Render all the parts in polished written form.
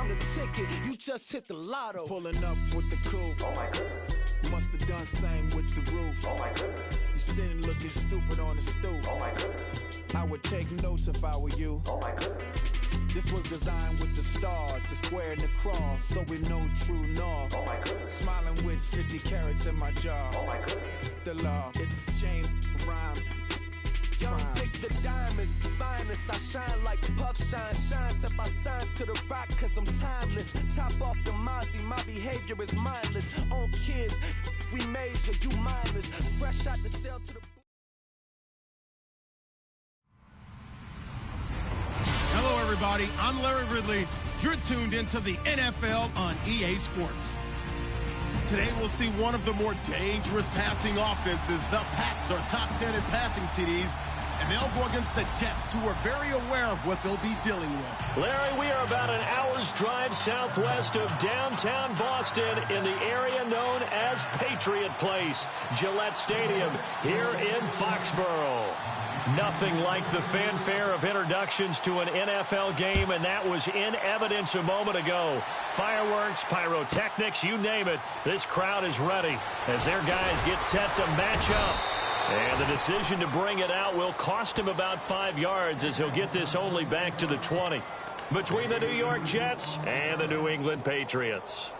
I'm the ticket, you just hit the lotto. Pulling up with the coupe. Oh my goodness. Must have done same with the roof. Oh my goodness. You sitting looking stupid on the stoop. Oh my goodness. I would take notes if I were you. Oh my goodness. This was designed with the stars, the square and the cross, so we know true north. Oh my goodness. Smiling with 50 carats in my jaw. Oh my goodness. The law, it's a shame, rhyme. Young Vic, the diamonds, finest. I shine like Puff shines if I sign to the rock, cause I'm timeless. Top off the Mozzie, my behavior is mindless. On kids, we major, you mindless. Fresh out the cell to the... Hello, everybody. I'm Larry Ridley. You're tuned into the NFL on EA Sports. Today, we'll see one of the more dangerous passing offenses. The Pats are top 10 in passing TDs, and they'll go against the Jets, who are very aware of what they'll be dealing with. Larry, we are about an hour's drive southwest of downtown Boston in the area known as Patriot Place, Gillette Stadium, here in Foxborough. Nothing like the fanfare of introductions to an NFL game, and that was in evidence a moment ago. Fireworks, pyrotechnics, you name it. This crowd is ready as their guys get set to match up. And the decision to bring it out will cost him about 5 yards as he'll get this only back to the 20. Between the New York Jets and the New England Patriots.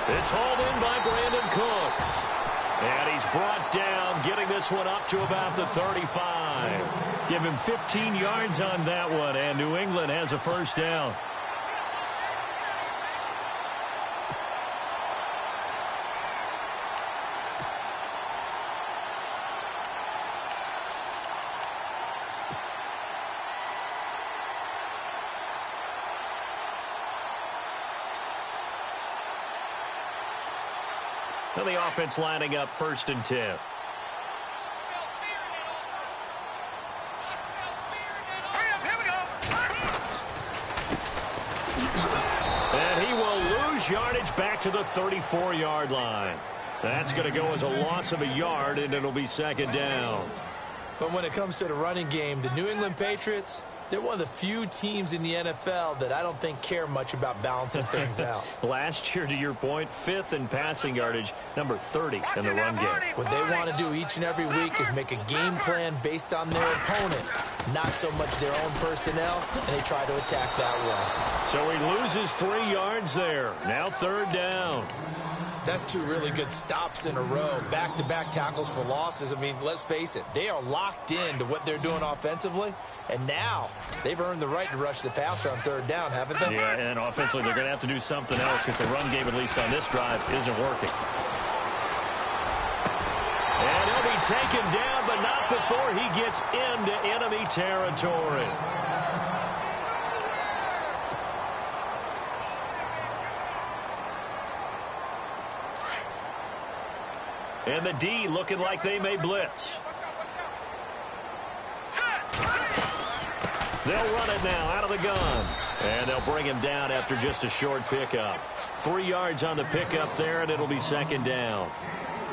It's hauled in by Brandon Cooks. And he's brought down, getting this one up to about the 35. Give him 15 yards on that one, and New England has a first down. And the offense lining up 1st and 10. And he will lose yardage back to the 34-yard line. That's going to go as a loss of a yard, and it'll be 2nd down. But when it comes to the running game, the New England Patriots, they're one of the few teams in the NFL that I don't think care much about balancing things out. Last year, to your point, 5th in passing yardage, number 30 in the run game. What they want to do each and every week is make a game plan based on their opponent, not so much their own personnel, and they try to attack that way. So he loses 3 yards there. Now 3rd down. That's 2 really good stops in a row. Back-to-back tackles for losses. I mean, let's face it, they are locked into what they're doing offensively. And now they've earned the right to rush the passer on 3rd down, haven't they? Yeah, and offensively they're going to have to do something else because the run game, at least on this drive, isn't working. And he'll be taken down, but not before he gets into enemy territory. And the D looking like they may blitz. They'll run it now out of the gun. And they'll bring him down after just a short pickup. 3 yards on the pickup there, and it'll be 2nd down.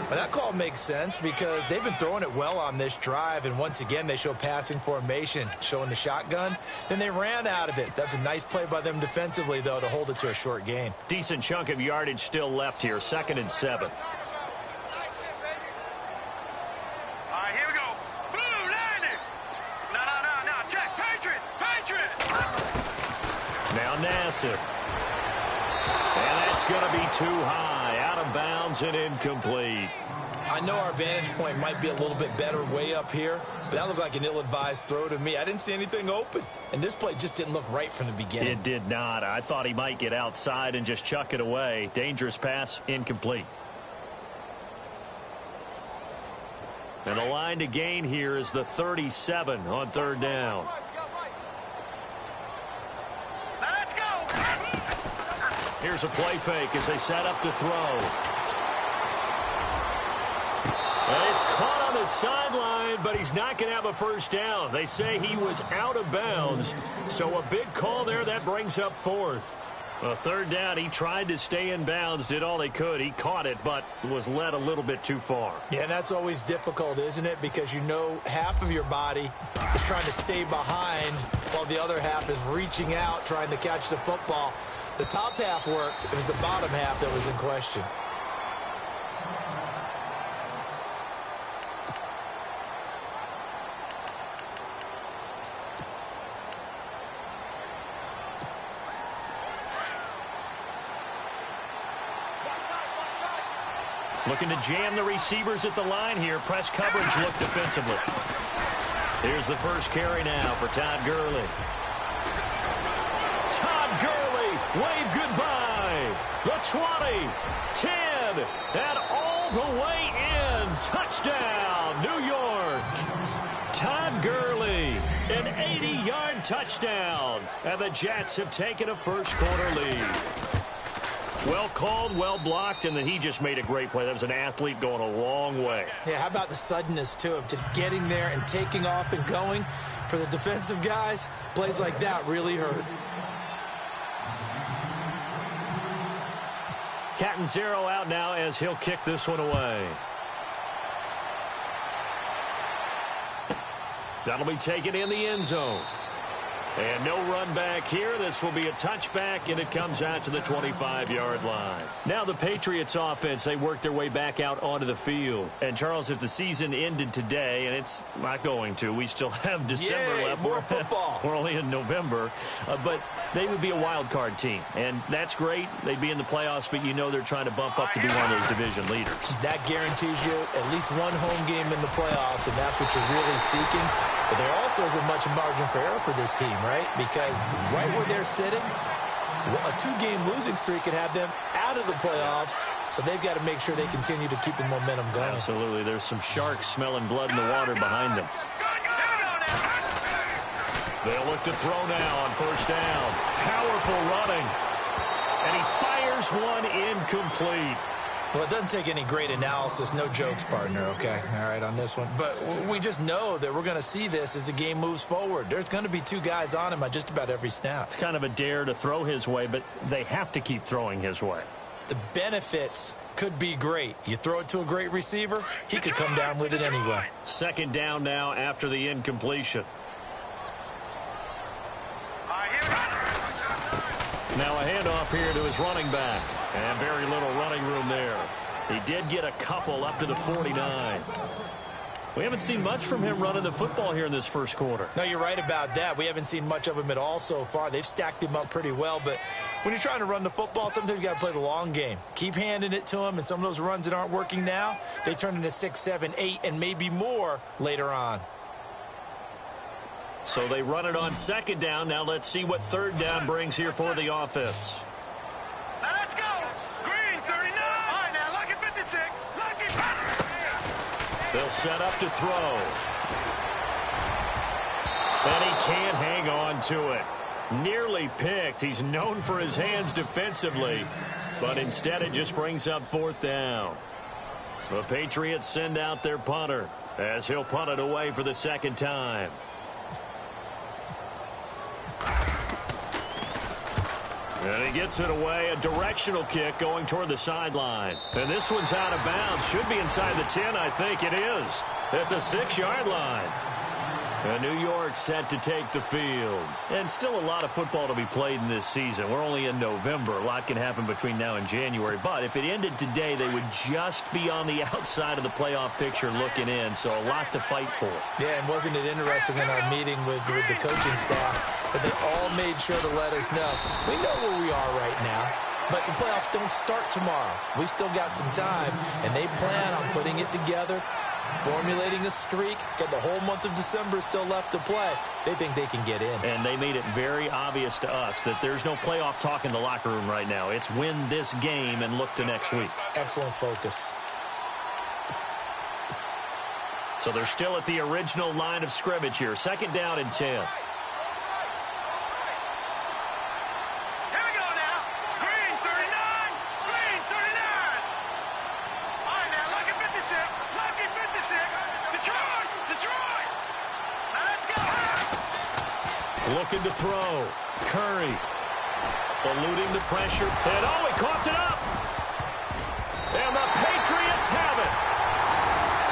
Well, that call makes sense because they've been throwing it well on this drive, and once again they show passing formation, showing the shotgun. Then they ran out of it. That's a nice play by them defensively, though, to hold it to a short gain. Decent chunk of yardage still left here, 2nd and 7. Now Nassib. And that's going to be too high. Out of bounds and incomplete. I know our vantage point might be a little bit better way up here, but that looked like an ill-advised throw to me. I didn't see anything open. And this play just didn't look right from the beginning. It did not. I thought he might get outside and just chuck it away. Dangerous pass, incomplete. And the line to gain here is the 37 on 3rd down. Here's a play fake as they set up to throw. caught on the sideline, but he's not going to have a first down. They say he was out of bounds. So a big call there. That brings up fourth. A third down, he tried to stay in bounds, did all he could. He caught it, but was led a little bit too far. Yeah, and that's always difficult, isn't it? Because you know half of your body is trying to stay behind while the other half is reaching out, trying to catch the football. The top half worked. It was the bottom half that was in question. Looking to jam the receivers at the line here. Press coverage look defensively. Here's the first carry now for Todd Gurley. Todd Gurley, wave goodbye. The 20, 10, and all the way in. Touchdown, New York. Todd Gurley, an 80-yard touchdown. And the Jets have taken a first-quarter lead. Well called, well blocked, and then he just made a great play. That was an athlete going a long way. Yeah, how about the suddenness, too, of just getting there and taking off and going? For the defensive guys, plays like that really hurt. Catanzaro out now as he'll kick this one away. That'll be taken in the end zone. And no run back here. This will be a touchback, and it comes out to the 25-yard line. Now the Patriots offense, they work their way back out onto the field. And, Charles, if the season ended today, and it's not going to, we still have December left. More football. We're only in November. But they would be a wild card team. And that's great. They'd be in the playoffs, but you know they're trying to bump up to be one of those division leaders. That guarantees you at least one home game in the playoffs, and that's what you're really seeking. But there also isn't much margin for error for this team, right? Because right where they're sitting, a two-game losing streak could have them out of the playoffs. So they've got to make sure they continue to keep the momentum going. Absolutely. There's some sharks smelling blood in the water behind them. They'll look to throw now on first down. Powerful running. And he fires one incomplete. Well, it doesn't take any great analysis. No jokes, partner, okay? All right, on this one. But we just know that we're going to see this as the game moves forward. There's going to be two guys on him on just about every snap. It's kind of a dare to throw his way, but they have to keep throwing his way. The benefits could be great. You throw it to a great receiver, he could come down with it anyway. Second down now after the incompletion. Now a handoff here to his running back. And very little running room there. He did get a couple up to the 49. We haven't seen much from him running the football here in this first quarter. No, you're right about that. We haven't seen much of him at all so far. They've stacked him up pretty well. But when you're trying to run the football, sometimes you got to play the long game. Keep handing it to him. And some of those runs that aren't working now, they turn into 6, 7, 8, and maybe more later on. So they run it on second down. Now let's see what third down brings here for the offense. Now let's go. Green, 39. All right, now, lucky 56. Lucky 50. They'll set up to throw. And he can't hang on to it. Nearly picked. He's known for his hands defensively. But instead it just brings up fourth down. The Patriots send out their punter as he'll punt it away for the second time. And he gets it away, a directional kick going toward the sideline. And this one's out of bounds. Should be inside the 10, I think it is. At the 6-yard line. And New York set to take the field. And still a lot of football to be played in this season. We're only in November. A lot can happen between now and January. But if it ended today, they would just be on the outside of the playoff picture looking in. So a lot to fight for. Yeah, and wasn't it interesting in our meeting with the coaching staff that they all made sure to let us know. We know where we are right now. But the playoffs don't start tomorrow. We still got some time. And they plan on putting it together, formulating a streak, got the whole month of December still left to play. They think they can get in. And they made it very obvious to us that there's no playoff talk in the locker room right now. It's win this game and look to next week. Excellent focus. So they're still at the original line of scrimmage here. Second down and 10. Looking to throw. Curry. Eluding the pressure. And oh, he coughed it up. And the Patriots have it.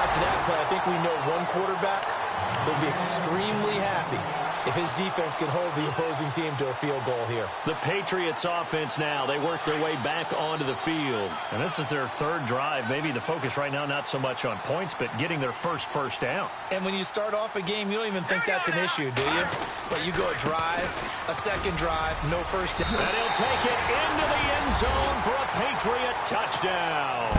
After that play, I think we know one quarterback will be extremely happy if his defense can hold the opposing team to a field goal here. The Patriots offense now, they work their way back onto the field. And this is their third drive. Maybe the focus right now not so much on points, but getting their first down. And when you start off a game, you don't even think that's an issue, do you? But you go a drive, a second drive, no first down. And he'll take it into the end zone for a Patriot touchdown.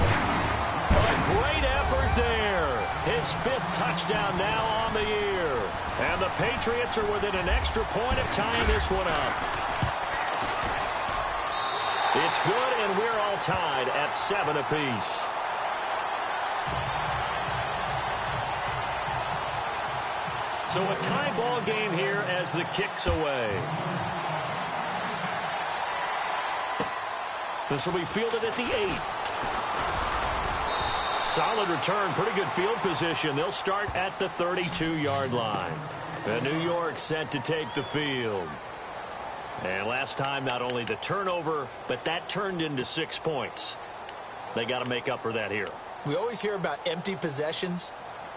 A great effort there. His 5th touchdown now on the year. And the Patriots are within an extra point of tying this one up. It's good, and we're all tied at 7 apiece. So a tie ball game here as the kick's away. This will be fielded at the 8. Solid return, pretty good field position. They'll start at the 32-yard line. And New York set to take the field. And last time, not only the turnover, but that turned into 6 points. They got to make up for that here. We always hear about empty possessions,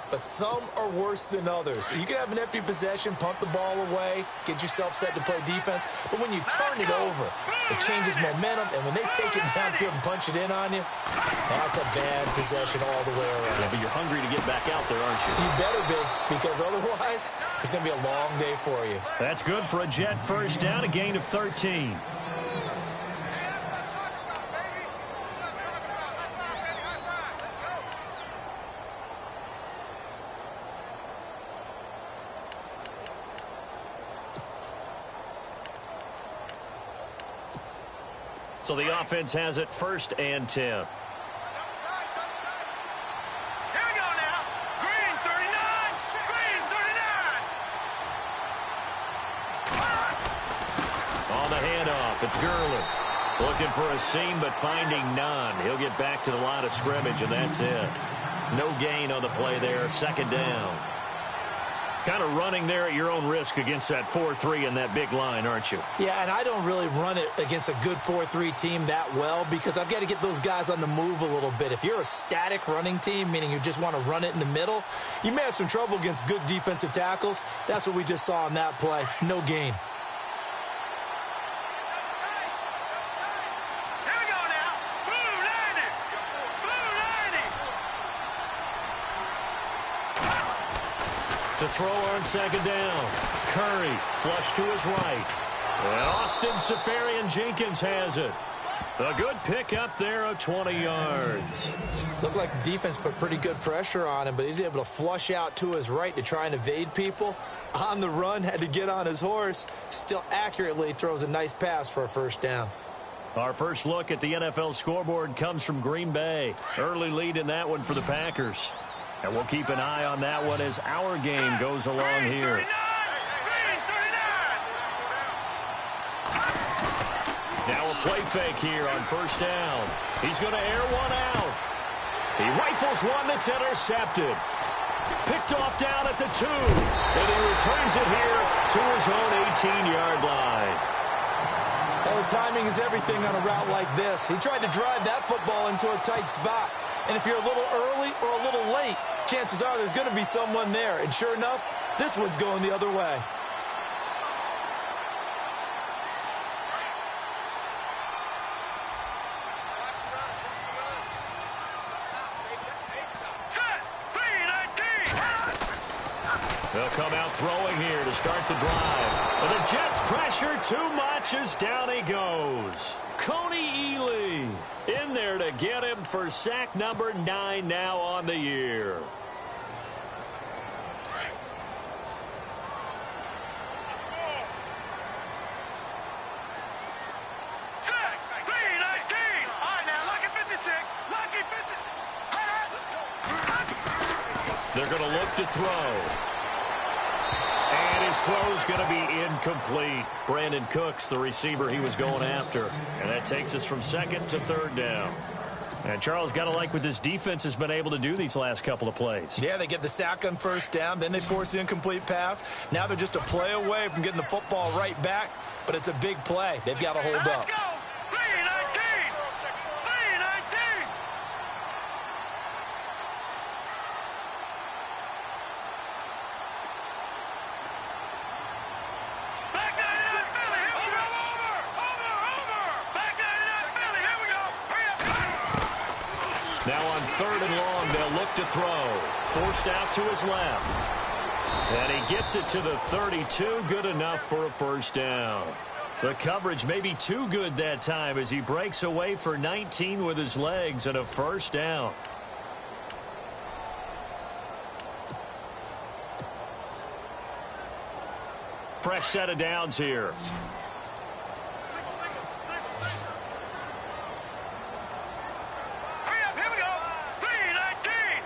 but some are worse than others. You can have an empty possession, punt the ball away, get yourself set to play defense, but when you turn it over, it changes momentum, and when they take it downfield and punch it in on you, that's a bad possession all the way around. Yeah, but you're hungry to get back out there, aren't you? You better be, because otherwise, it's going to be a long day for you. That's good for a Jet first down, a gain of 13. So the offense has it 1st and 10. Here we go now. Green 39. Green 39. On the handoff, it's Gurley. Looking for a seam, but finding none. He'll get back to the line of scrimmage, and that's it. No gain on the play there, 2nd down. Kind of running there at your own risk against that 4-3 and that big line, aren't you? Yeah, and I don't really run it against a good 4-3 team that well because I've got to get those guys on the move a little bit. If you're a static running team, meaning you just want to run it in the middle, you may have some trouble against good defensive tackles. That's what we just saw on that play. No gain. Here we go now. Blue 90. Blue 90. To throw on 2nd down. Curry, flush to his right. And Austin Seferian-Jenkins has it. A good pick up there of 20 yards. Looked like the defense put pretty good pressure on him, but he's able to flush out to his right to try and evade people. On the run, had to get on his horse. Still accurately throws a nice pass for a 1st down. Our first look at the NFL scoreboard comes from Green Bay. Early lead in that one for the Packers. And we'll keep an eye on that one as our game goes along here. Now a play fake here on 1st down. He's going to air one out. He rifles one that's intercepted. Picked off down at the 2. And he returns it here to his own 18-yard line. Well, the timing is everything on a route like this. He tried to drive that football into a tight spot. And if you're a little early or a little late, chances are there's going to be someone there. And sure enough, this one's going the other way. They'll come out throwing here to start the drive. And the Jets pressure too much as down he goes. Coney Ely in there to get him for sack number 9 now on the year. Sack, 319. All right, now, lucky 56. Lucky 56. They're going to look to throw. And his throw's going to be incomplete. Brandon Cooks, the receiver he was going after. And that takes us from 2nd to 3rd down. And Charles, got to like what this defense has been able to do these last couple of plays. Yeah, they get the sack on first down, then they force the incomplete pass. Now they're just a play away from getting the football right back, but it's a big play. They've got to hold up. Let's go. 319. 319. Back 99 Philly. Here we go. Over. Back 99 Philly. Here we go. Hurry up. Now on 3rd and long, they'll look to throw. Forced out to his left. And he gets it to the 32. Good enough for a first down. The coverage may be too good that time as he breaks away for 19 with his legs and a first down. Fresh set of downs here. Hurry up. Here we go. 319.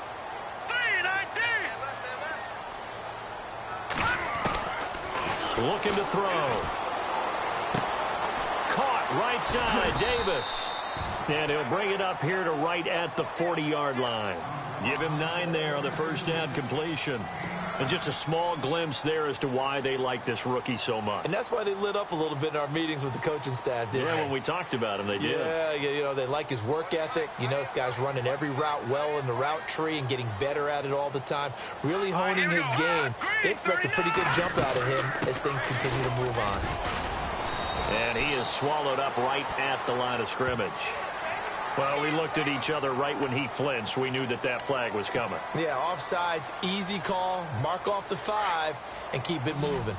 319. Looking to throw. Caught right side, Davis. And he'll bring it up here to right at the 40-yard line. Give him 9 there on the first down completion. And just a small glimpse there as to why they like this rookie so much. And that's why they lit up a little bit in our meetings with the coaching staff, didn't they? When we talked about him, they did. Yeah, you know, they like his work ethic. You know, this guy's running every route well in the route tree and getting better at it all the time. Really honing his game. They expect a pretty good jump out of him as things continue to move on. And he is swallowed up right at the line of scrimmage. Well, we looked at each other right when he flinched. We knew that that flag was coming. Yeah, offsides, easy call, mark off the 5, and keep it moving.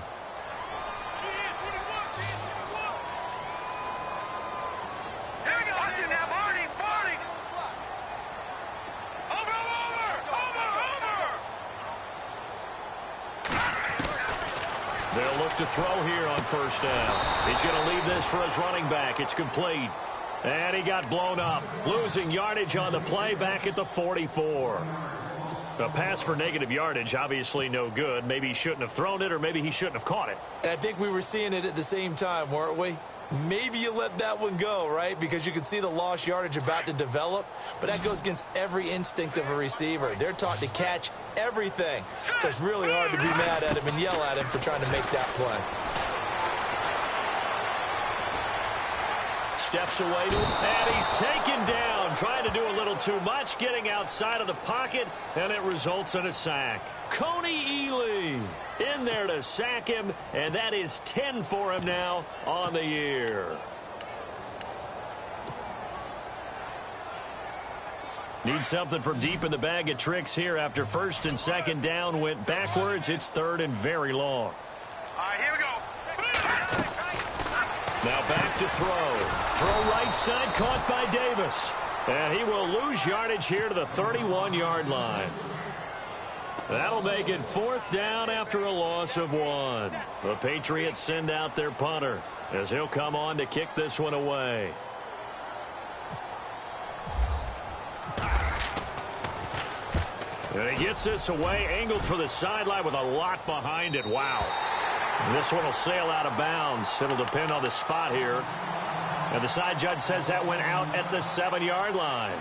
Here we go. Watch it now, Barney. Over. They'll look to throw here on first down. He's going to leave this for his running back. It's complete. And he got blown up, losing yardage on the play back at the 44. A pass for negative yardage, obviously no good. Maybe he shouldn't have thrown it, or maybe he shouldn't have caught it. And I think we were seeing it at the same time, weren't we? Maybe you let that one go, right? Because you can see the lost yardage about to develop. But that goes against every instinct of a receiver. They're taught to catch everything. So it's really hard to be mad at him and yell at him for trying to make that play. Steps away to him, and he's taken down, trying to do a little too much, getting outside of the pocket, and it results in a sack. Coney Ely in there to sack him, and that is 10 for him now on the year. Need something from deep in the bag of tricks here after first and second down went backwards. It's 3rd and very long. All right, here we go. Now back to throw. Throw right side, caught by Davis. And he will lose yardage here to the 31-yard line. That'll make it 4th down after a loss of 1. The Patriots send out their punter as he'll come on to kick this one away. And he gets this away, angled for the sideline with a lock behind it. Wow. This one will sail out of bounds. It'll depend on the spot here. And the side judge says that went out at the 7-yard line.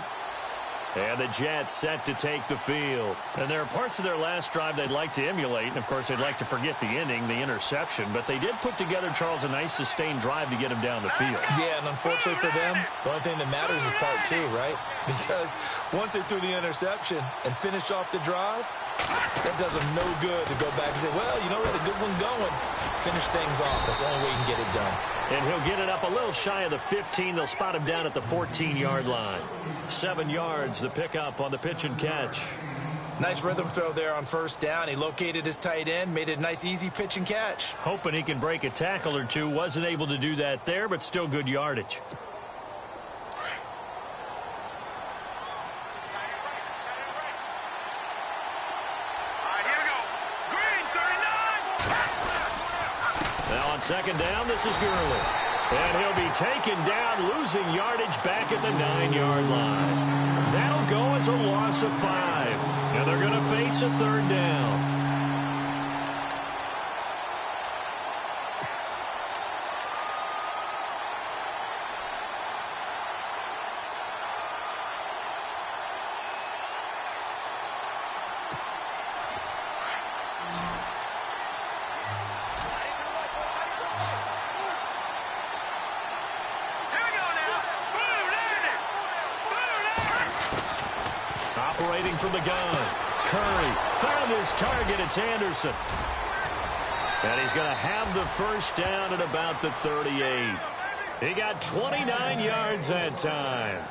And the Jets set to take the field. And there are parts of their last drive they'd like to emulate. And, of course, they'd like to forget the ending, the interception. But they did put together, Charles, a nice sustained drive to get him down the field. Yeah, and unfortunately for them, the only thing that matters is part 2, right? Because once they threw the interception and finished off the drive, that does them no good to go back and say, well, you know, we had a good one going. Finish things off. That's the only way you can get it done. And he'll get it up a little shy of the 15. They'll spot him down at the 14-yard line. 7 yards, the pickup on the pitch and catch. Nice rhythm throw there on first down. He located his tight end, made it a nice, easy pitch and catch. Hoping he can break a tackle or two. Wasn't able to do that there, but still good yardage. Now on second down, this is Gurley. And he'll be taken down, losing yardage back at the 9-yard line. That'll go as a loss of 5. And they're going to face a 3rd down. reading from the gun. Curry found his target. It's Anderson. And he's going to have the first down at about the 38. He got 29 yards that time.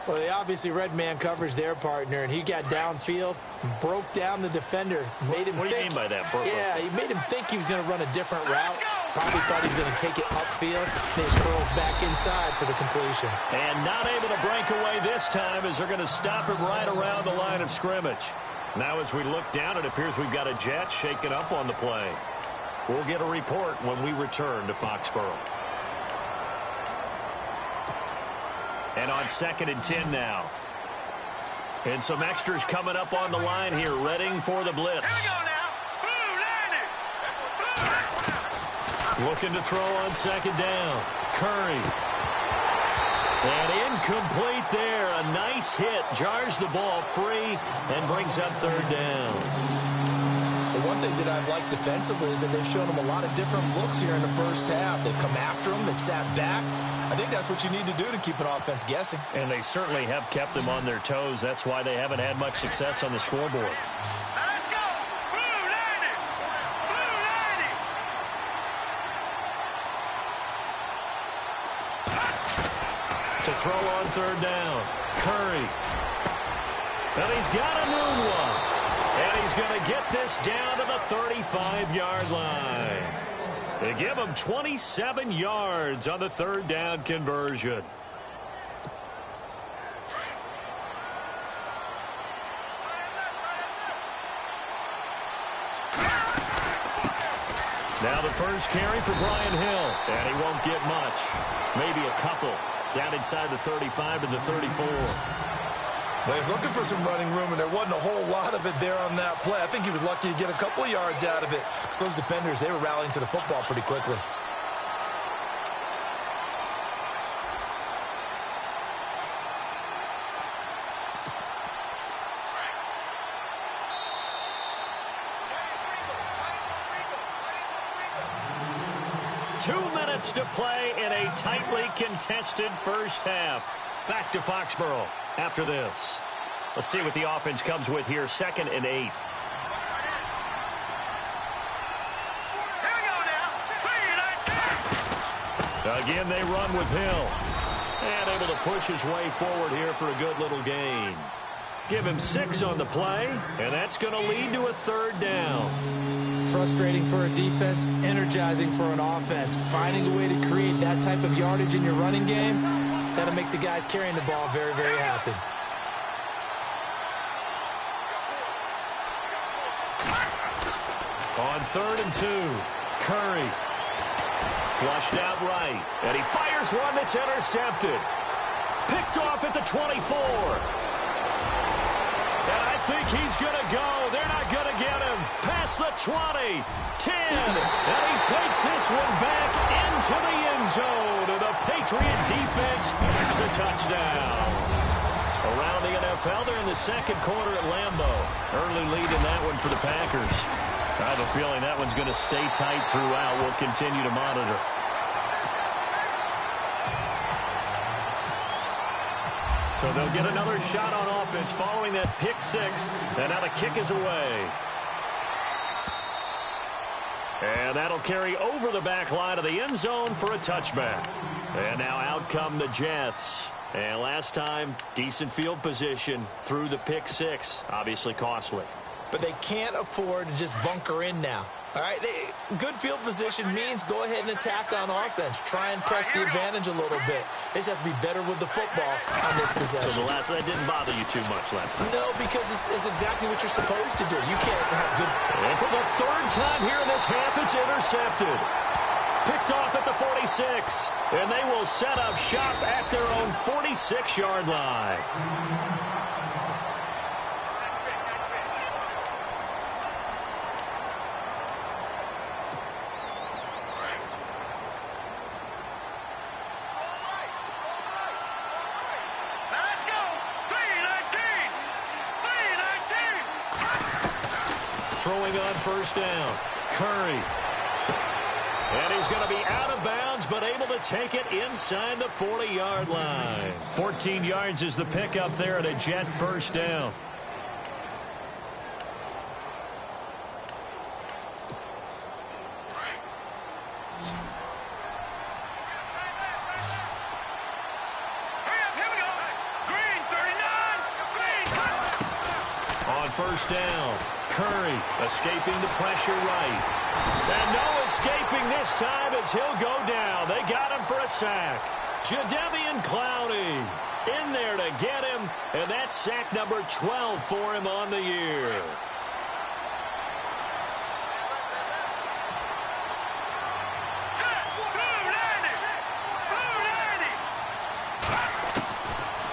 Well, they obviously read man coverage their partner, and he got downfield, broke down the defender, made him What do you mean by that? Yeah, he made him think he was going to run a different route. Probably thought he was going to take it upfield. Then he curls back inside for the completion. And not able to break away this time as they're going to stop him right around the line of scrimmage. Now as we look down, it appears we've got a jet shaken up on the play. We'll get a report when we return to Foxborough. And on 2nd and 10 now. And some extras coming up on the line here, readying for the blitz. Here we go now. Looking to throw on 2nd down. Curry. And incomplete there. A nice hit. Jars the ball free and brings up 3rd down. The one thing that I've liked defensively is that they've shown him a lot of different looks here in the first half. They've come after him. They've sat back. I think that's what you need to do to keep an offense guessing. And they certainly have kept them on their toes. That's why they haven't had much success on the scoreboard. Let's go. Blue 90. Blue 90. To throw on 3rd down. Curry. And he's got a moonwalk. And he's going to get this down to the 35-yard line. They give him 27 yards on the 3rd down conversion. Now the first carry for Brian Hill. And he won't get much. Maybe a couple. Down inside the 35 to the 34. Well, he's looking for some running room, and there wasn't a whole lot of it there on that play. I think he was lucky to get a couple of yards out of it. Because those defenders, they were rallying to the football pretty quickly. To play in a tightly contested first half. Back to Foxborough after this. Let's see what the offense comes with here. 2nd and 8. Here we go now. Again, they run with Hill. And able to push his way forward here for a good little gain. Give him 6 on the play, and that's going to lead to a 3rd down. Frustrating for a defense, energizing for an offense. Finding a way to create that type of yardage in your running game, that'll make the guys carrying the ball very, very happy. On 3rd and 2, Curry. Flushed out right, and he fires one that's intercepted. Picked off at the 24. And I think he's going to go. They're not going to get him. Past the 20, 10. And he takes this one back into the end zone. And the Patriot defense has a touchdown. Around the NFL, they're in the 2nd quarter at Lambeau. Early lead in that one for the Packers. I have a feeling that one's going to stay tight throughout. We'll continue to monitor. So they'll get another shot on offense following that pick 6. And now the kick is away. And that'll carry over the back line of the end zone for a touchback. And now out come the Jets. And last time, decent field position through the pick 6. Obviously costly. But they can't afford to just bunker in now. All right, good field position means go ahead and attack on offense. Try and press the advantage a little bit. They just have to be better with the football on this possession. So that didn't bother you too much last time? No, because it's exactly what you're supposed to do. You can't have good... And for the 3rd time here in this half, it's intercepted. Picked off at the 46. And they will set up shop at their own 46-yard line. Throwing on 1st down. Curry. And he's going to be out of bounds, but able to take it inside the 40-yard line. 14 yards is the pickup there at a Jet 1st down. On first down, Curry escaping the pressure right. And no escaping this time as he'll go down. They got him for a sack. Jadeveon Clowney in there to get him, and that's sack number 12 for him on the year.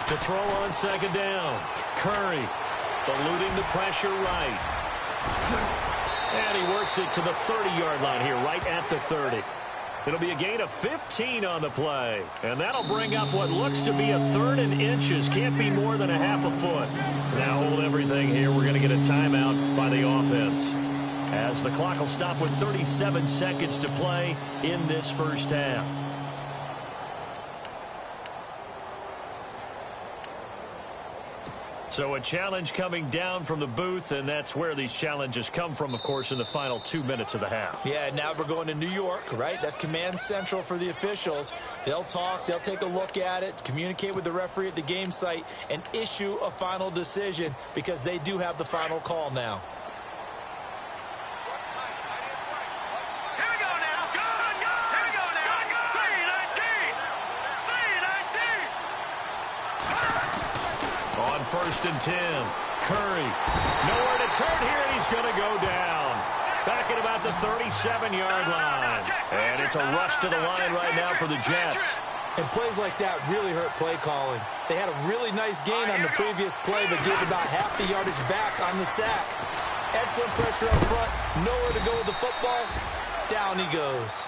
To throw on second down, Curry eluding the pressure right. And he works it to the 30-yard line here, right at the 30. It'll be a gain of 15 on the play. And that'll bring up what looks to be a 3rd and inches. Can't be more than a half a foot. Now hold everything here. We're going to get a timeout by the offense, as the clock will stop with 37 seconds to play in this first half. So a challenge coming down from the booth, and that's where these challenges come from, of course, in the final 2 minutes of the half. Yeah, now we're going to New York, right? That's command central for the officials. They'll talk, they'll take a look at it, communicate with the referee at the game site, and issue a final decision, because they do have the final call now. First and 10. Curry. Nowhere to turn here, and he's going to go down. Back at about the 37-yard line. And it's a rush to the line right now for the Jets. And plays like that really hurt play calling. They had a really nice gain on the previous play, but gave about half the yardage back on the sack. Excellent pressure up front. Nowhere to go with the football. Down he goes.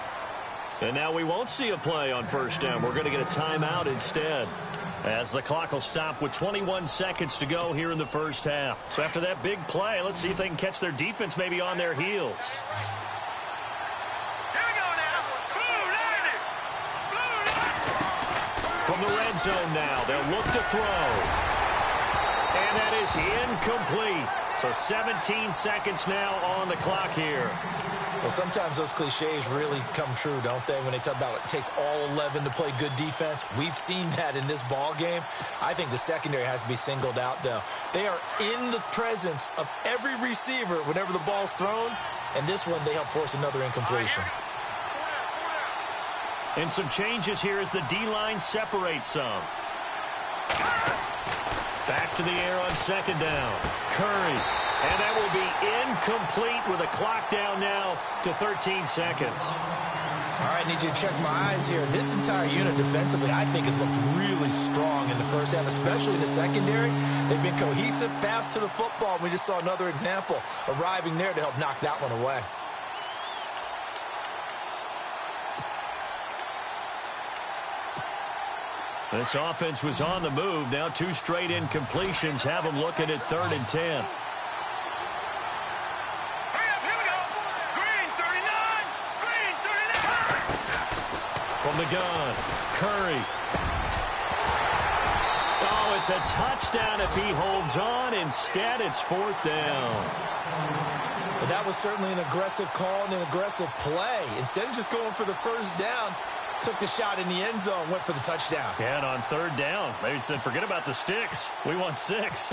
And now we won't see a play on first down. We're going to get a timeout instead, as the clock will stop with 21 seconds to go here in the first half. So after that big play, let's see if they can catch their defense maybe on their heels. Here we go now. From the red zone now, they'll look to throw. And that is incomplete. So 17 seconds now on the clock here. Well, sometimes those cliches really come true, don't they? When they talk about it takes all 11 to play good defense. We've seen that in this ball game. I think the secondary has to be singled out, though. They are in the presence of every receiver whenever the ball's thrown. And this one, they help force another incompletion. And some changes here as the D-line separates some. Back to the air on second down. Curry. And that will be incomplete with a clock down now to 13 seconds. All right, need you to check my eyes here. This entire unit defensively, I think, has looked really strong in the first half, especially in the secondary. They've been cohesive, fast to the football. We just saw another example arriving there to help knock that one away. This offense was on the move. Now 2 straight incompletions have them looking at 3rd and 10. From the gun, Curry. Oh, it's a touchdown if he holds on. Instead, it's 4th down. But that was certainly an aggressive call and an aggressive play. Instead of just going for the first down, took the shot in the end zone, went for the touchdown. Yeah, and on 3rd down, maybe said, forget about the sticks. We want 6.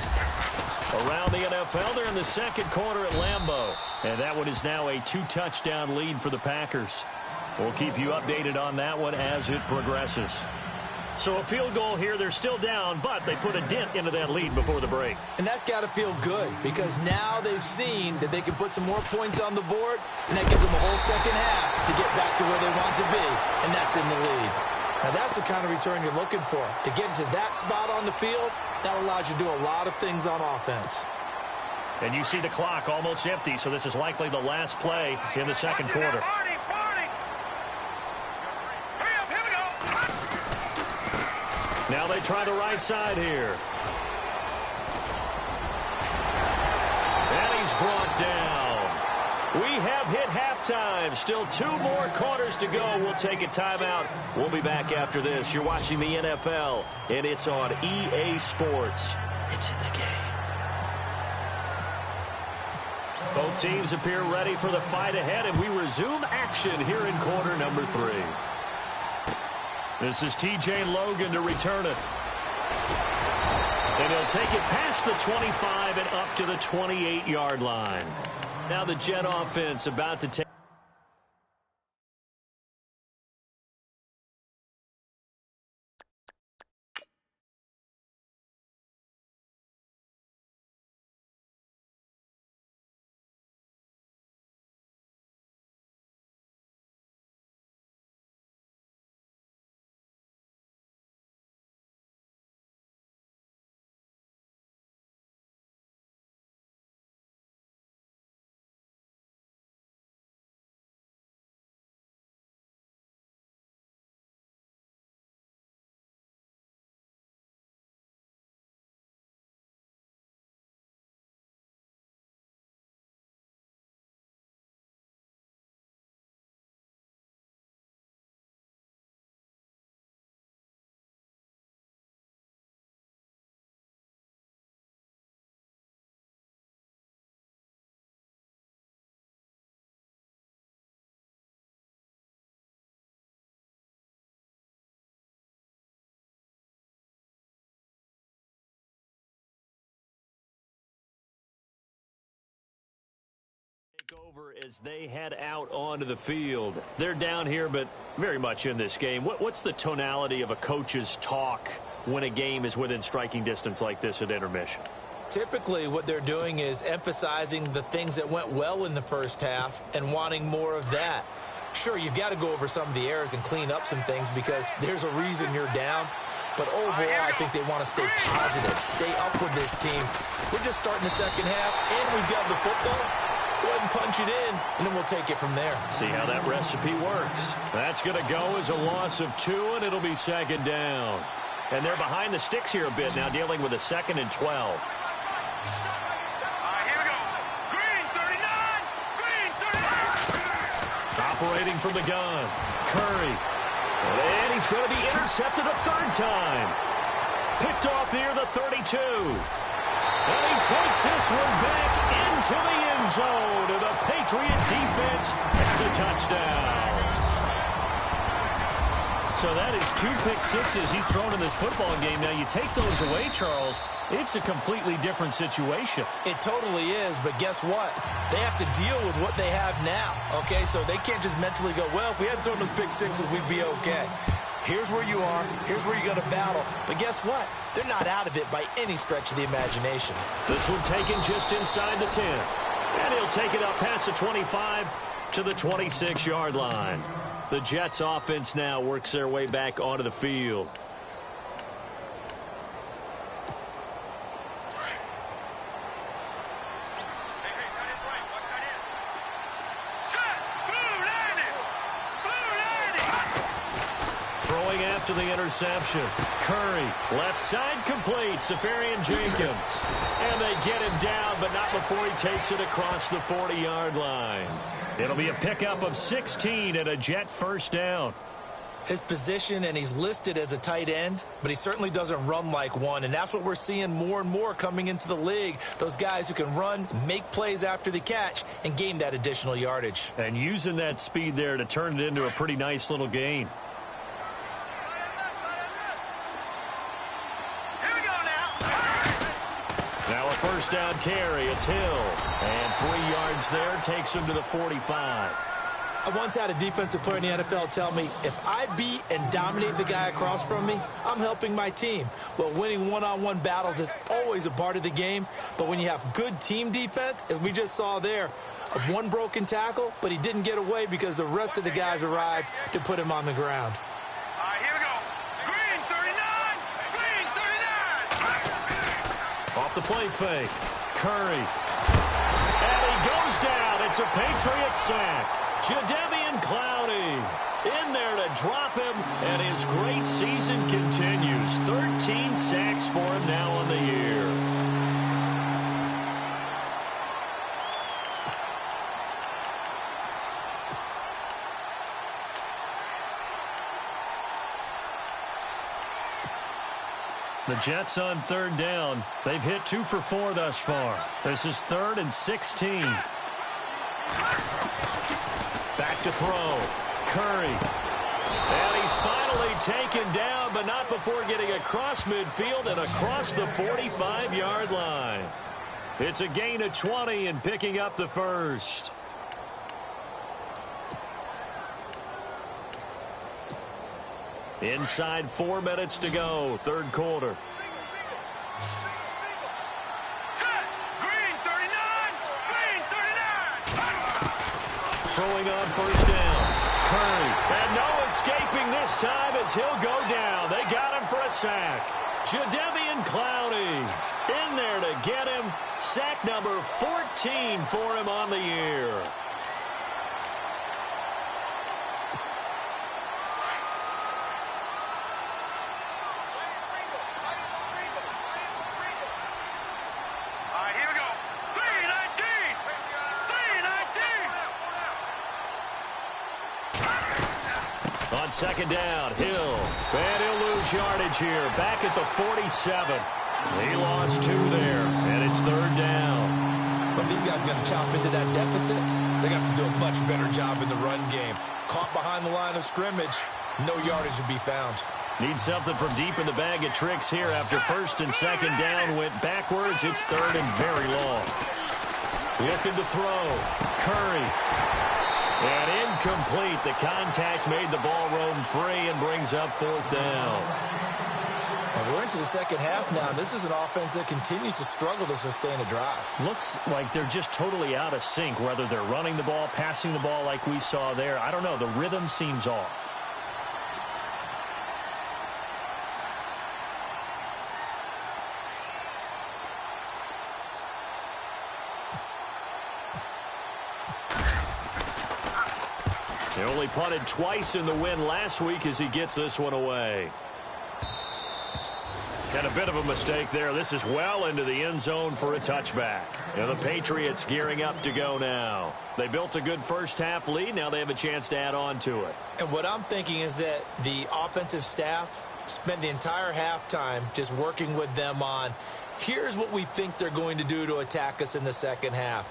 Around the NFL, they're in the second quarter at Lambeau. And that one is now a 2-touchdown lead for the Packers. We'll keep you updated on that one as it progresses. So a field goal here, they're still down, but they put a dent into that lead before the break. And that's got to feel good, because now they've seen that they can put some more points on the board, and that gives them a whole second half to get back to where they want to be, and that's in the lead. Now that's the kind of return you're looking for. To get to that spot on the field, that allows you to do a lot of things on offense. And you see the clock almost empty, so this is likely the last play in the second quarter. Now they try the right side here. And he's brought down. We have hit halftime. Still 2 more quarters to go. We'll take a timeout. We'll be back after this. You're watching the NFL, and it's on EA Sports. It's in the game. Both teams appear ready for the fight ahead, and we resume action here in quarter number 3. This is T.J. Logan to return it. And he'll take it past the 25 and up to the 28-yard line. Now the Jet offense about to take. Over as they head out onto the field. They're down here, but very much in this game. What's the tonality of a coach's talk when a game is within striking distance like this at intermission? Typically, what they're doing is emphasizing the things that went well in the first half and wanting more of that. Sure, you've got to go over some of the errors and clean up some things because there's a reason you're down. But overall, I think they want to stay positive, stay up with this team. We're just starting the second half, and we've got the football. Let's go ahead and punch it in, and then we'll take it from there. See how that recipe works. That's going to go as a loss of 2, and it'll be second down. And they're behind the sticks here a bit now, dealing with a 2nd and 12. Here we go. Green 39. Green 39. Operating from the gun. Curry. And he's going to be intercepted a 3rd time. Picked off near the 32. And he takes this one back into the end zone. And the Patriot defense has a touchdown. So that is 2 pick sixes he's thrown in this football game. Now, you take those away, Charles, it's a completely different situation. It totally is, but guess what? They have to deal with what they have now, okay? So they can't just mentally go, well, if we hadn't thrown those pick sixes, we'd be okay. Here's where you are. Here's where you're going to battle. But guess what? They're not out of it by any stretch of the imagination. This one taken just inside the 10. And he'll take it up past the 25 to the 26-yard line. The Jets offense now works their way back onto the field. Throwing after the interception. Curry, left side complete. Safarian Jenkins. And they get him down, but not before he takes it across the 40-yard line. It'll be a pickup of 16 and a Jet first down. His position, and he's listed as a tight end, but he certainly doesn't run like one, and that's what we're seeing more and more coming into the league. Those guys who can run, make plays after the catch, and gain that additional yardage. And using that speed there to turn it into a pretty nice little gain. Now a first down carry. It's Hill. And 3 yards there takes him to the 45. I once had a defensive player in the NFL tell me, if I beat and dominate the guy across from me, I'm helping my team. Well, winning one-on-one battles is always a part of the game, but when you have good team defense, as we just saw there, one broken tackle, but he didn't get away because the rest of the guys arrived to put him on the ground. All right, here we go. Green 39. Green 39. Off the play fake. Curry. And he goes down. It's a Patriot sack. Jadeveon Clowney in there to drop him, and his great season continues. 13 sacks for him now on the year. The Jets on 3rd down. They've hit 2 for 4 thus far. This is 3rd and 16. Back to throw. Curry. And he's finally taken down, but not before getting across midfield and across the 45-yard line. It's a gain of 20 and picking up the first. Inside 4 minutes to go, third quarter. Throwing on first down. Curry. And no escaping this time as he'll go down. They got him for a sack. Jadeveon Clowney in there to get him. Sack number 14 for him on the year. On second down, Hill. And he'll lose yardage here. Back at the 47. He lost 2 there, and it's third down. But these guys are going to chop into that deficit. They got to do a much better job in the run game. Caught behind the line of scrimmage, no yardage to be found. Need something from deep in the bag of tricks here after first and second down went backwards. It's third and very long. Looking to throw. Curry. And incomplete. The contact made the ball roam free and brings up fourth down. And we're into the second half now. This is an offense that continues to struggle to sustain a drive. Looks like they're just totally out of sync, whether they're running the ball, passing the ball like we saw there. I don't know. The rhythm seems off. They only punted twice in the win last week as he gets this one away. And a bit of a mistake there. This is well into the end zone for a touchback. And the Patriots gearing up to go now. They built a good first half lead. Now they have a chance to add on to it. And what I'm thinking is that the offensive staff spent the entire halftime just working with them on, here's what we think they're going to do to attack us in the second half.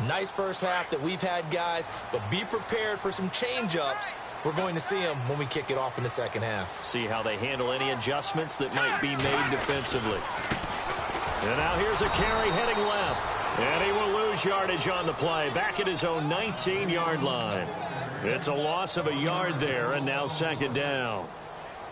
Nice first half that we've had, guys, but be prepared for some change-ups. We're going to see them when we kick it off in the second half. See how they handle any adjustments that might be made defensively. And now here's a carry heading left. And he will lose yardage on the play. Back at his own 19-yard line. It's a loss of a yard there, and now second down.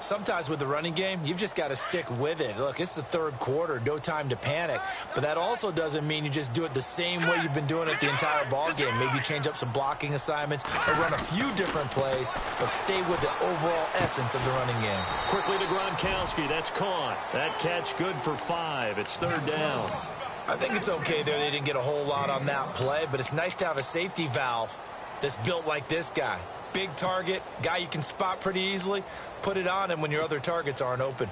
Sometimes with the running game, you've just got to stick with it. Look, it's the third quarter, no time to panic. But that also doesn't mean you just do it the same way you've been doing it the entire ball game. Maybe change up some blocking assignments or run a few different plays, but stay with the overall essence of the running game. Quickly to Gronkowski. That's caught. That catch good for 5. It's third down. I think it's okay there. They didn't get a whole lot on that play, but it's nice to have a safety valve that's built like this guy. Big target, guy you can spot pretty easily. Put it on him when your other targets aren't open.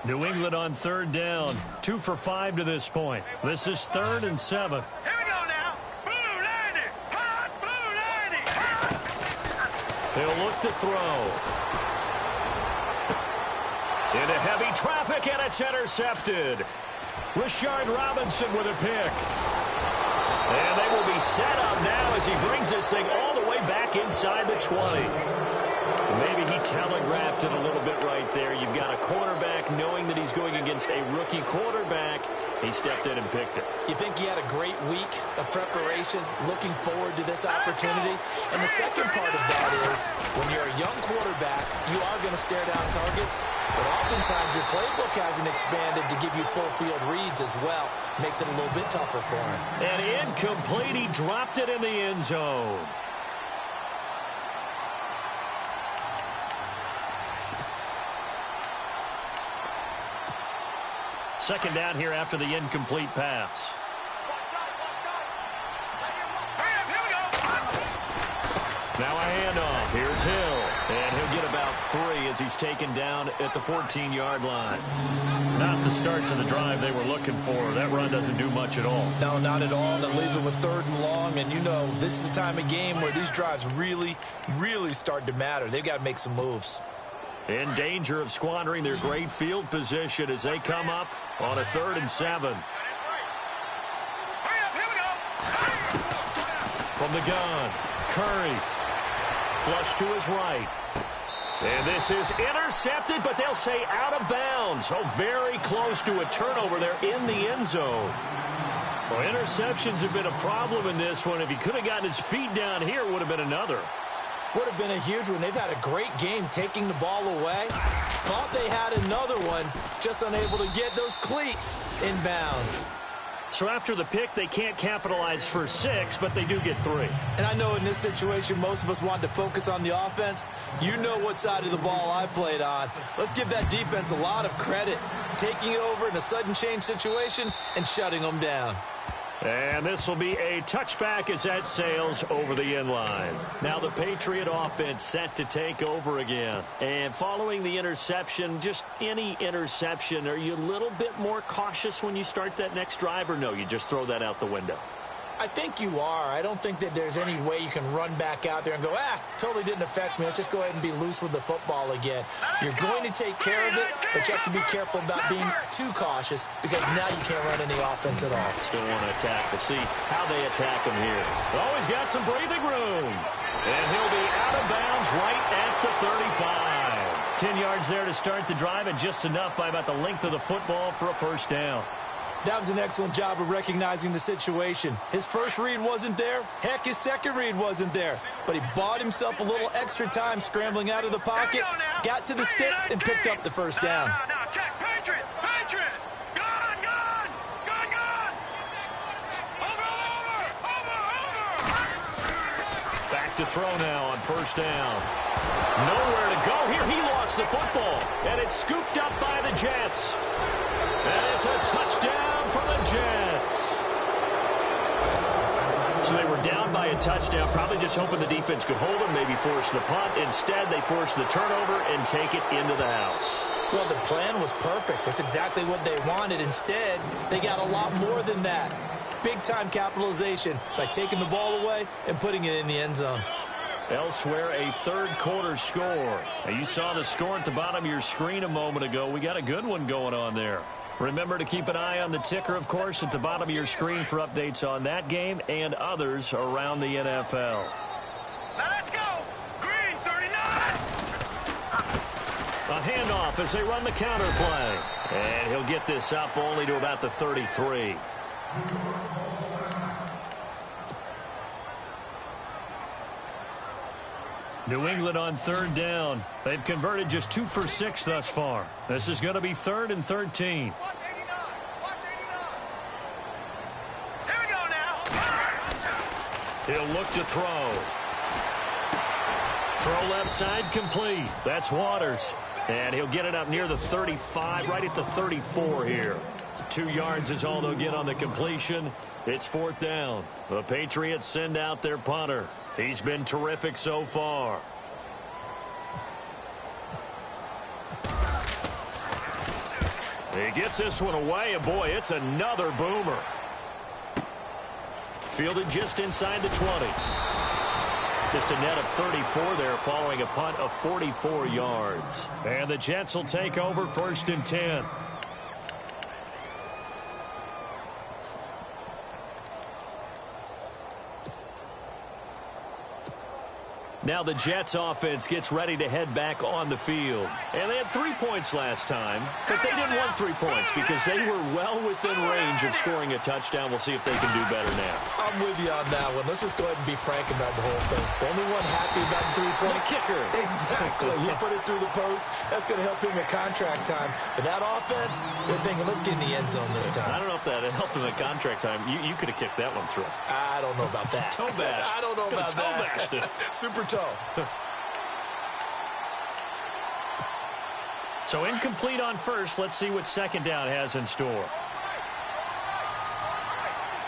New England on third down. 2 for 5 to this point. This is 3rd and 7. Here we go now. Blue 90. Hot blue 90. Hot. He'll look to throw. Into heavy traffic, and it's intercepted. Rashard Robinson with a pick. And they will be set up now as he brings this thing all the way back inside the 20. Maybe he telegraphed it a little bit right there. You've got a quarterback knowing that he's going against a rookie quarterback. He stepped in and picked it. You think he had a great week of preparation, looking forward to this opportunity? And the second part of that is, when you're a young quarterback, you are going to stare down targets, but oftentimes your playbook hasn't expanded to give you full field reads as well. Makes it a little bit tougher for him. And incomplete. He dropped it in the end zone. Second down here after the incomplete pass. Now a handoff. Here's Hill. And he'll get about 3 as he's taken down at the 14-yard line. Not the start to the drive they were looking for. That run doesn't do much at all. No, not at all. That leaves them with 3rd and long. And you know, this is the time of game where these drives really, really start to matter. They've got to make some moves. In danger of squandering their great field position as they come up on a 3rd and 7. the gun, Curry. Flush to his right. And this is intercepted, but they'll say out of bounds. Oh, very close to a turnover there in the end zone. Well, interceptions have been a problem in this one. If he could have gotten his feet down here, it would have been another. Would have been a huge one. They've had a great game taking the ball away. Thought they had another one, just unable to get those cleats in bounds. So after the pick, they can't capitalize for 6, but they do get 3. And I know in this situation, most of us want to focus on the offense. You know what side of the ball I played on. Let's give that defense a lot of credit, taking it over in a sudden change situation and shutting them down. And this will be a touchback as that sails over the end line. Now the Patriot offense set to take over again. And following the interception, just any interception, are you a little bit more cautious when you start that next drive, or no, you just throw that out the window? I think you are. I don't think that there's any way you can run back out there and go, totally didn't affect me. Let's just go ahead and be loose with the football again. You're going to take care of it, but you have to be careful about being too cautious because now you can't run any offense at all. Still want to attack. We'll see how they attack him here. Oh, he's got some breathing room. And he'll be out of bounds right at the 35. 10 yards there to start the drive, and just enough by about the length of the football for a first down. That was an excellent job of recognizing the situation. His first read wasn't there. Heck, his second read wasn't there. But he bought himself a little extra time scrambling out of the pocket, got to the sticks, and picked up the first down. Now, check. Patriot. Gun. Over. Back to throw now on first down. Nowhere to go here. He lost the football, and it's scooped up by the Jets. And it's a touchdown for the Jets. So they were down by a touchdown, probably just hoping the defense could hold them, maybe force the punt. Instead, they force the turnover and take it into the house. Well, the plan was perfect. That's exactly what they wanted. Instead, they got a lot more than that. Big-time capitalization by taking the ball away and putting it in the end zone. Elsewhere, a third-quarter score. Now, you saw the score at the bottom of your screen a moment ago. We got a good one going on there. Remember to keep an eye on the ticker, of course, at the bottom of your screen for updates on that game and others around the NFL. Now let's go. Green 39. A handoff as they run the counter play. And he'll get this up only to about the 33. New England on third down. They've converted just 2 for 6 thus far. This is going to be 3rd and 13. Watch 89. Here we go now. He'll look to throw. Throw left side complete. That's Waters. And he'll get it up near the 35, right at the 34 here. 2 yards is all they'll get on the completion. It's 4th down. The Patriots send out their punter. He's been terrific so far. He gets this one away, and boy, it's another boomer. Fielded just inside the 20. Just a net of 34 there following a punt of 44 yards. And the Jets will take over 1st and 10. Now the Jets offense gets ready to head back on the field. And they had 3 points last time, but they didn't want 3 points because they were well within range of scoring a touchdown. We'll see if they can do better now. I'm with you on that one. Let's just go ahead and be frank about the whole thing. The only one happy about the 3-point kicker. Exactly. He put it through the post. That's going to help him at contract time. But that offense, they're thinking, let's get in the end zone this time. I don't know if that helped him at contract time. You could have kicked that one through. I don't know about that. Toe bash. I don't know about toe that. bashed it. Super toe. So incomplete on first. Let's see what 2nd down has in store.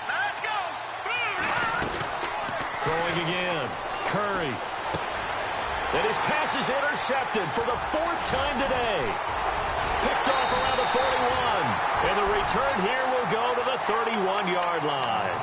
Let's go. Throwing again. Curry. And his pass is intercepted for the 4th time today. Picked off around the 41. And the return here will go to the 31-yard line.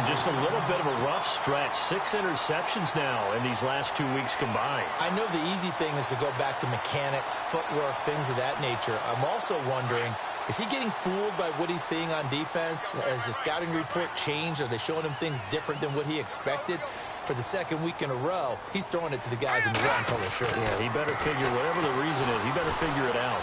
Just a little bit of a rough stretch. 6 interceptions now in these last 2 weeks combined. I know the easy thing is to go back to mechanics, footwork, things of that nature. I'm also wondering, Is he getting fooled by what he's seeing on defense? Has the scouting report changed? Are they showing him things different than what he expected? For the second week in a row, he's throwing it to the guys in the wrong color shirt. Yeah, he better figure, whatever the reason is, he better figure it out.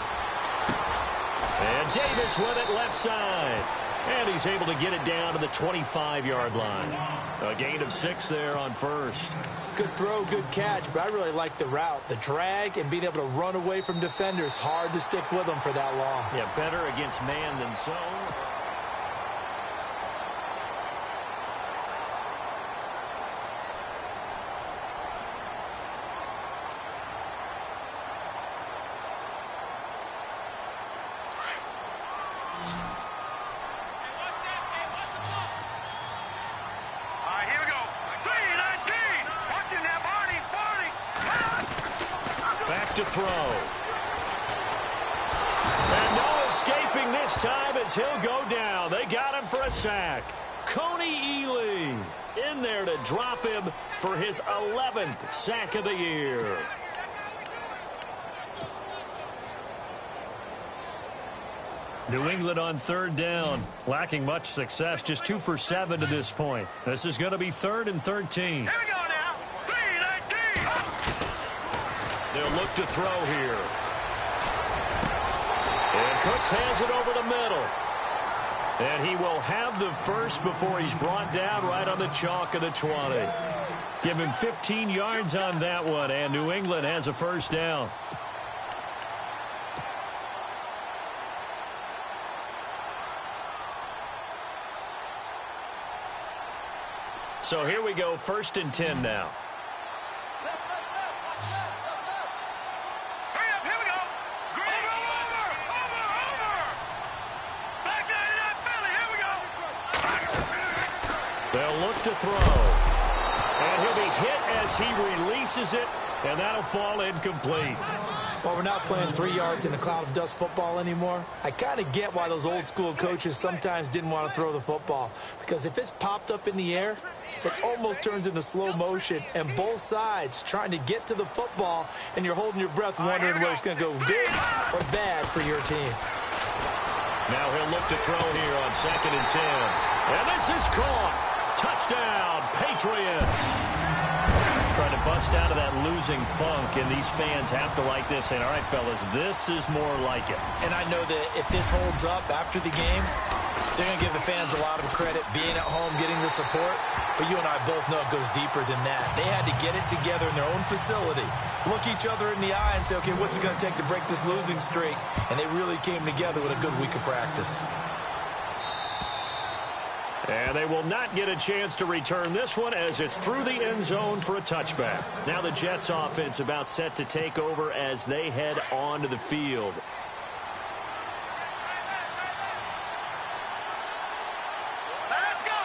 And Davis with it left side. And he's able to get it down to the 25-yard line. A gain of 6 there on first. Good throw, good catch, but I really like the route. The drag and being able to run away from defenders. Hard to stick with them for that long. Yeah, better against man than zone. To throw. And no escaping this time as he'll go down. They got him for a sack. Coney Ely in there to drop him for his 11th sack of the year. New England on third down, lacking much success, just 2 for 7 to this point. This is going to be 3rd and 13. Here we go now. 3-19. They'll look to throw here. And Cooks has it over the middle. And he will have the first before he's brought down right on the chalk of the 20. Give him 15 yards on that one, and New England has a first down. So here we go, 1st and 10 now. They'll look to throw. And he'll be hit as he releases it, and that'll fall incomplete. Well, we're not playing 3 yards in a cloud of dust football anymore. I kind of get why those old school coaches sometimes didn't want to throw the football. Because if it's popped up in the air, it almost turns into slow motion. And both sides trying to get to the football, and you're holding your breath wondering whether it's going to go good or bad for your team. Now he'll look to throw here on 2nd and 10. And this is caught. Touchdown, Patriots. Trying to bust out of that losing funk, and these fans have to like this. Saying, all right, fellas, this is more like it. And I know that if this holds up after the game, they're going to give the fans a lot of credit being at home, getting the support. But you and I both know it goes deeper than that. They had to get it together in their own facility, look each other in the eye and say, okay, what's it going to take to break this losing streak? And they really came together with a good week of practice. And they will not get a chance to return this one as it's through the end zone for a touchback. Now the Jets offense about set to take over as they head onto the field. Let's go.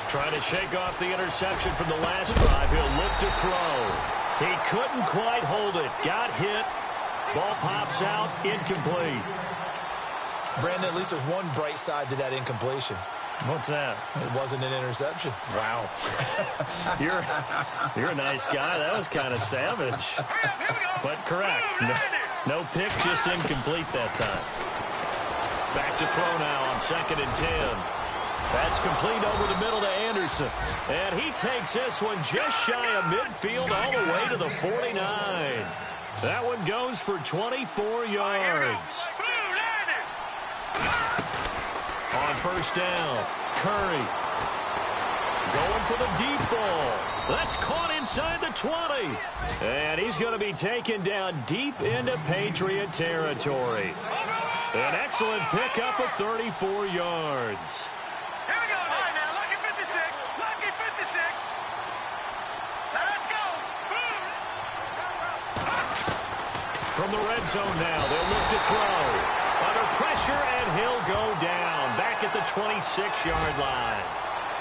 Trying to shake off the interception from the last drive. He'll look to throw. He couldn't quite hold it. Got hit. Ball pops out. Incomplete. Brandon, at least there's one bright side to that incompletion. What's that? It wasn't an interception. Wow. You're a nice guy. That was kind of savage. But correct. No pick, just incomplete that time. Back to throw now on 2nd and 10. That's complete over the middle to Anderson. And he takes this one just shy of midfield all the way to the 49. That one goes for 24 yards. On 1st down, Curry going for the deep ball. That's caught inside the 20. And he's going to be taken down deep into Patriot territory. An excellent pickup of 34 yards. Here we go. All right, now, lucky 56. Lucky 56. Let's go. From the red zone now, they'll look to throw. Under pressure, and he'll go down. Back at the 26-yard line.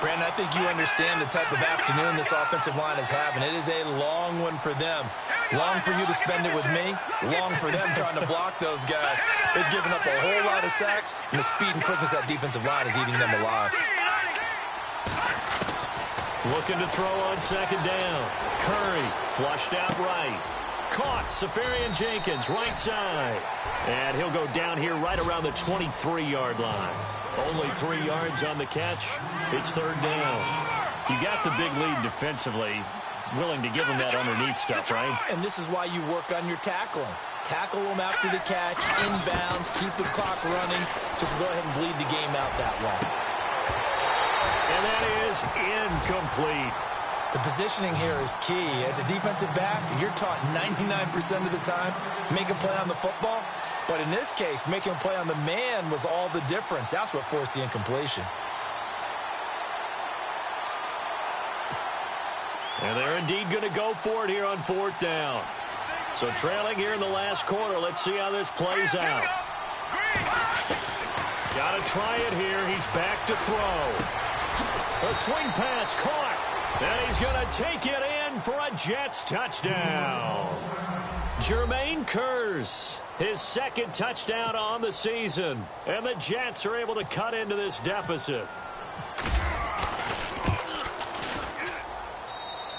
Brandon, I think you understand the type of afternoon this offensive line is having. It is a long one for them. Long for you to spend it with me. Long for them trying to block those guys. They've given up a whole lot of sacks, and the speed and quickness of that defensive line is eating them alive. Looking to throw on 2nd down. Curry flushed out right. Caught. Safarian Jenkins, right side. And he'll go down here right around the 23-yard line. Only 3 yards on the catch. It's third down. You got the big lead defensively. Willing to give them that underneath stuff, right? And this is why you work on your tackling. Tackle them after the catch, inbounds, keep the clock running. Just go ahead and bleed the game out that way. And that is incomplete. The positioning here is key. As a defensive back, you're taught 99% of the time, make a play on the football. But in this case, making a play on the man was all the difference. That's what forced the incompletion. And they're indeed going to go for it here on fourth down. So trailing here in the last quarter. Let's see how this plays out. Got to try it here. He's back to throw. A swing pass caught. And he's going to take it in for a Jets touchdown. Jermaine Kearse, his second touchdown on the season. And the Jets are able to cut into this deficit.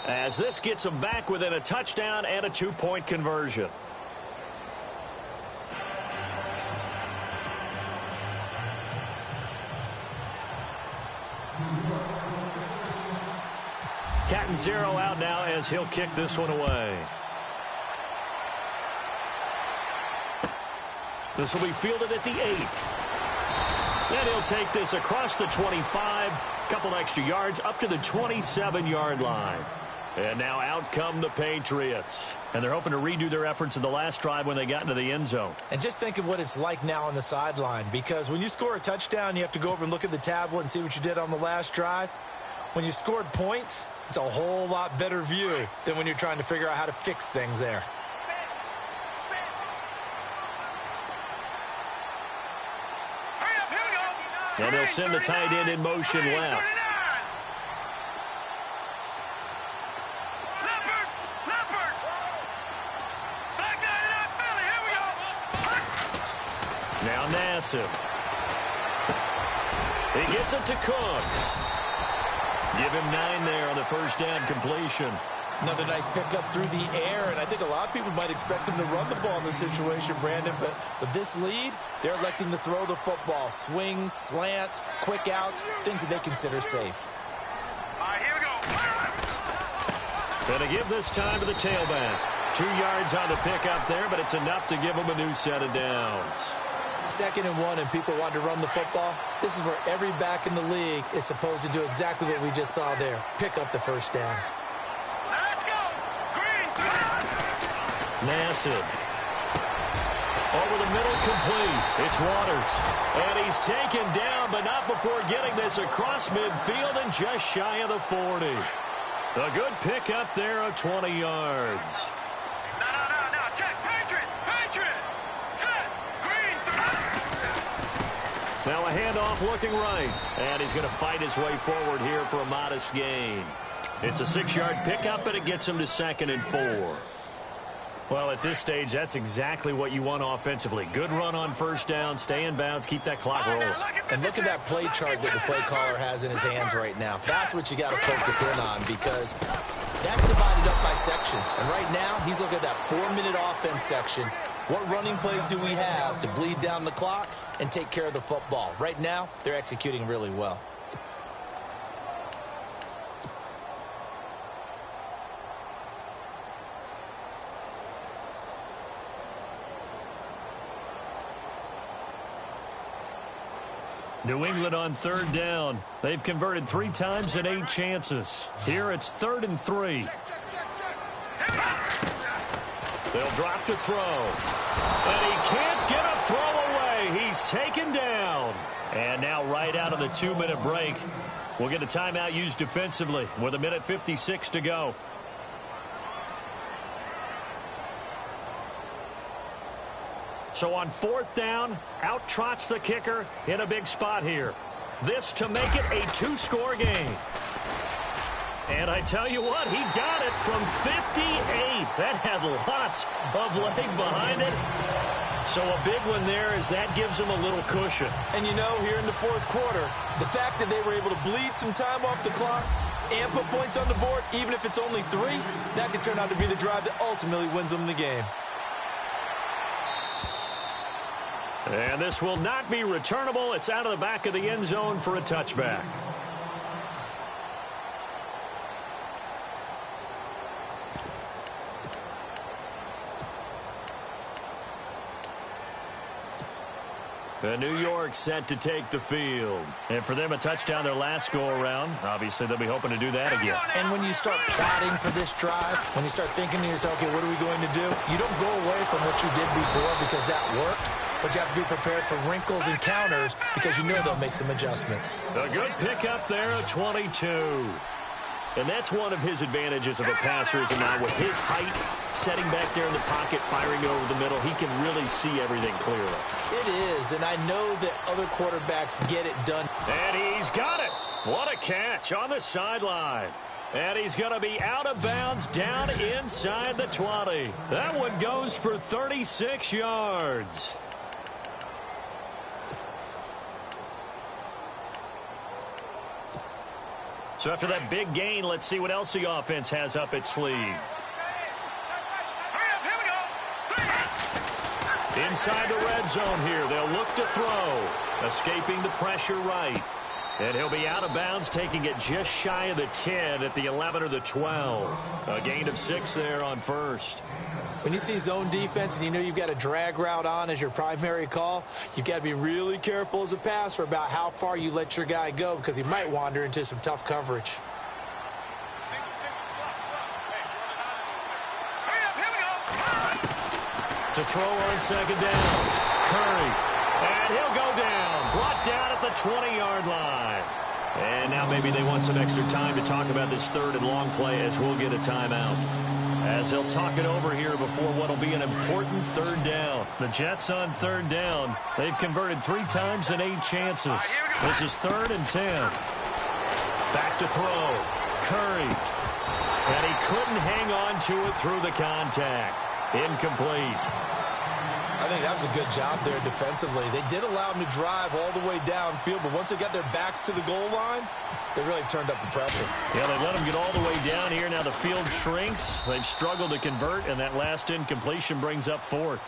As this gets them back within a touchdown and a 2-point conversion. Cat and zero out now as he'll kick this one away. This will be fielded at the 8. Then he'll take this across the 25, couple extra yards up to the 27-yard line. And now out come the Patriots. And they're hoping to redo their efforts in the last drive when they got into the end zone. And just think of what it's like now on the sideline, because when you score a touchdown, you have to go over and look at the tablet and see what you did on the last drive. When you scored points, it's a whole lot better view than when you're trying to figure out how to fix things there. And they'll send the tight end in motion left. Now Nassib. He gets it to Cooks. Give him 9 there on the first down completion. Another nice pickup through the air, and I think a lot of people might expect him to run the ball in this situation, Brandon, but with this lead, they're electing to throw the football. Swings, slants, quick outs, things that they consider safe. All right, here we go. Going to give this time to the tailback. 2 yards on the pickup there, but it's enough to give him a new set of downs. 2nd and 1, and people want to run the football. This is where every back in the league is supposed to do exactly what we just saw there. Pick up the first down. Let's go. Green. Nassib. Over the middle, complete. It's Waters. And he's taken down, but not before getting this across midfield and just shy of the 40. A good pickup there of 20 yards. No. Check. Patriot. Set. Green. Now a handoff looking right. And he's going to fight his way forward here for a modest gain. It's a 6-yard pickup, and it gets him to 2nd and 4. Well, at this stage, that's exactly what you want offensively. Good run on first down, stay in bounds, keep that clock rolling. And look at that play chart that the play caller has in his hands right now. That's what you got to focus in on, because that's divided up by sections. And right now, he's looking at that 4-minute offense section. What running plays do we have to bleed down the clock and take care of the football? Right now, they're executing really well. New England on 3rd down. They've converted 3 times in 8 chances. Here it's 3rd and 3. They'll drop to throw. And he can't get a throw away. He's taken down. And now right out of the 2-minute break, we'll get a timeout used defensively with 1:56 to go. So on 4th down, out trots the kicker in a big spot here. This to make it a 2-score game. And I tell you what, he got it from 58. That had lots of leg behind it. So a big one there as that gives him a little cushion. And you know, here in the 4th quarter, the fact that they were able to bleed some time off the clock, and put points on the board, even if it's only 3, that could turn out to be the drive that ultimately wins them the game. And this will not be returnable. It's out of the back of the end zone for a touchback. The New York set to take the field. And for them, a touchdown their last go-around. Obviously, they'll be hoping to do that again. And when you start plotting for this drive, when you start thinking to yourself, okay, what are we going to do? You don't go away from what you did before because that worked, but you have to be prepared for wrinkles and counters because you know they'll make some adjustments. A good pickup there at 22. And that's one of his advantages of a passer is now with his height, setting back there in the pocket, firing over the middle, he can really see everything clearly. It is, and I know that other quarterbacks get it done. And he's got it. What a catch on the sideline. And he's going to be out of bounds down inside the 20. That one goes for 36 yards. So after that big gain, let's see what else the offense has up its sleeve. Inside the red zone here, they'll look to throw. Escaping the pressure right. And he'll be out of bounds, taking it just shy of the 10 at the 11 or the 12. A gain of 6 there on first. When you see zone defense and you know you've got a drag route on as your primary call, you've got to be really careful as a passer about how far you let your guy go because he might wander into some tough coverage. To throw on second down. Curry. And he'll go down. Brought down at the 20-yard line. And now maybe they want some extra time to talk about this third and long play as we'll get a timeout. As they'll talk it over here before what will be an important third down. The Jets on third down. They've converted 3 times in 8 chances. This is 3rd and 10. Back to throw. Curry. And he couldn't hang on to it through the contact. Incomplete. I think that was a good job there defensively. They did allow them to drive all the way downfield, but once they got their backs to the goal line, they really turned up the pressure. Yeah, they let them get all the way down here. Now the field shrinks. They've struggled to convert, and that last incompletion brings up 4th.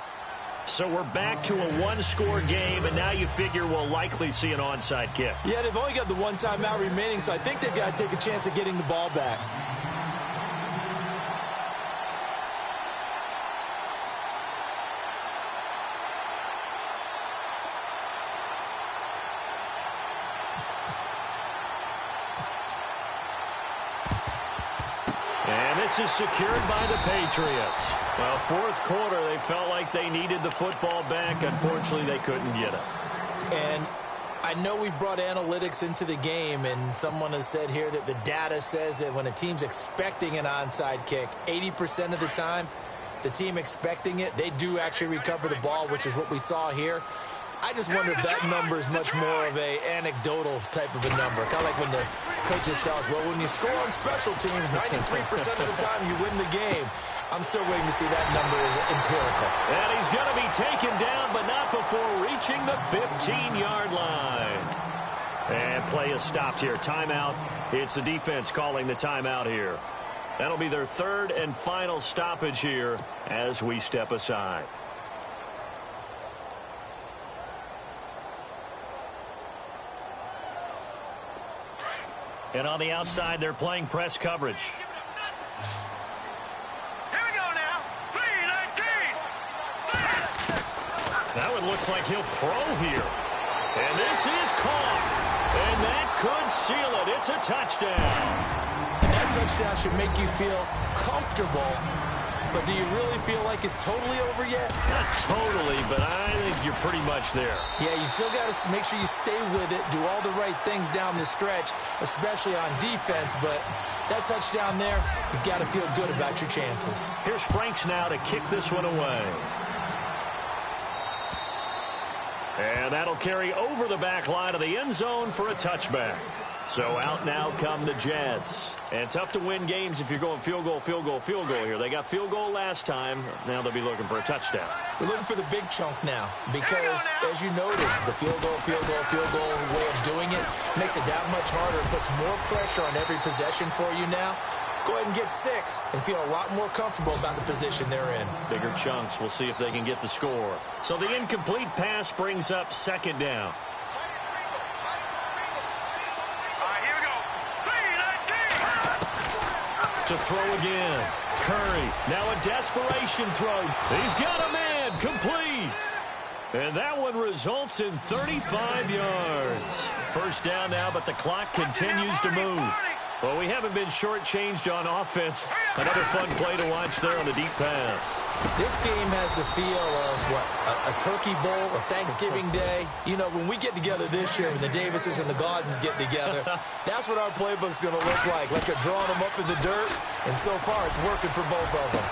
So we're back to a 1-score game, and now you figure we'll likely see an onside kick. Yeah, they've only got the 1 timeout remaining, so I think they've got to take a chance at getting the ball back. This is secured by the Patriots. Well, 4th quarter, they felt like they needed the football back. Unfortunately, they couldn't get it. And I know we brought analytics into the game, and someone has said here that the data says that when a team's expecting an onside kick, 80% of the time, the team expecting it, they do actually recover the ball, which is what we saw here. I just wonder if that number is much more of a anecdotal type of a number. Kind of like when the coaches tell us, well, when you score on special teams, 93% of the time you win the game. I'm still waiting to see that number as empirical. And he's going to be taken down, but not before reaching the 15-yard line. And play is stopped here. Timeout. It's the defense calling the timeout here. That'll be their 3rd and final stoppage here as we step aside. And on the outside, they're playing press coverage. Here we go now. 3-19. That one looks like he'll throw here. And this is caught. And that could seal it. It's a touchdown. And that touchdown should make you feel comfortable. But do you really feel like it's totally over yet? Not totally, but I think you're pretty much there. Yeah, you still got to make sure you stay with it, do all the right things down the stretch, especially on defense. But that touchdown there, you've got to feel good about your chances. Here's Franks now to kick this one away. And that'll carry over the back line of the end zone for a touchback. So out now come the Jets. And tough to win games if you're going field goal, field goal, field goal here. They got field goal last time. Now they'll be looking for a touchdown. They're looking for the big chunk now because, as you noted, the field goal way of doing it makes it that much harder. It puts more pressure on every possession for you now. Go ahead and get 6 and feel a lot more comfortable about the position they're in. Bigger chunks. We'll see if they can get the score. So the incomplete pass brings up second down. To throw again. Curry. Now a desperation throw. He's got a man. Complete. And that one results in 35 yards. First down now, but the clock continues to move. Well, we haven't been shortchanged on offense. Another fun play to watch there on the deep pass. This game has the feel of, a turkey bowl, a Thanksgiving day. You know, when we get together this year, when the Davises and the Gaudens get together, that's what our playbook's going to look like. Like they're drawing them up in the dirt, and so far it's working for both of them.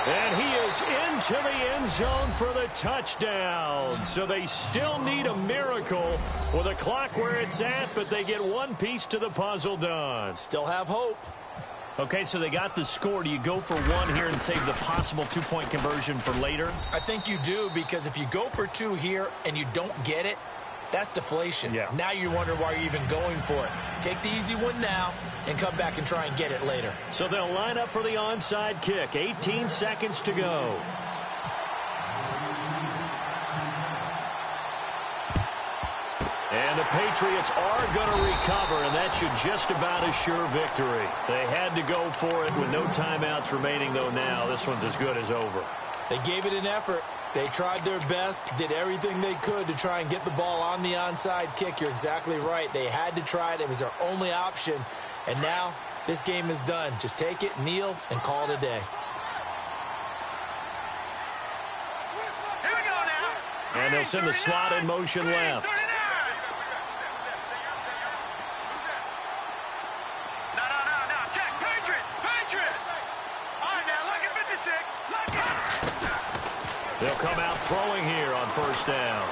And he is into the end zone for the touchdown. So they still need a miracle with a clock where it's at, but they get one piece to the puzzle done. Still have hope. Okay, so they got the score. Do you go for one here and save the possible two-point conversion for later? I think you do, because if you go for 2 here and you don't get it, that's deflation. Yeah. Now you wonder why you're even going for it. Take the easy one now and come back and try and get it later. So they'll line up for the onside kick. 18 seconds to go. And the Patriots are going to recover, and that should just about assure victory. They had to go for it with no timeouts remaining, though now this one's as good as over. They gave it an effort. They tried their best, did everything they could to try and get the ball on the onside kick. You're exactly right. They had to try it. It was their only option. And now this game is done. Just take it, kneel, and call it a day. Here we go now. And they'll send the slot in motion left. No. Check. Patriot. All right, now, look at 56. Look at. They'll come out throwing here on first down.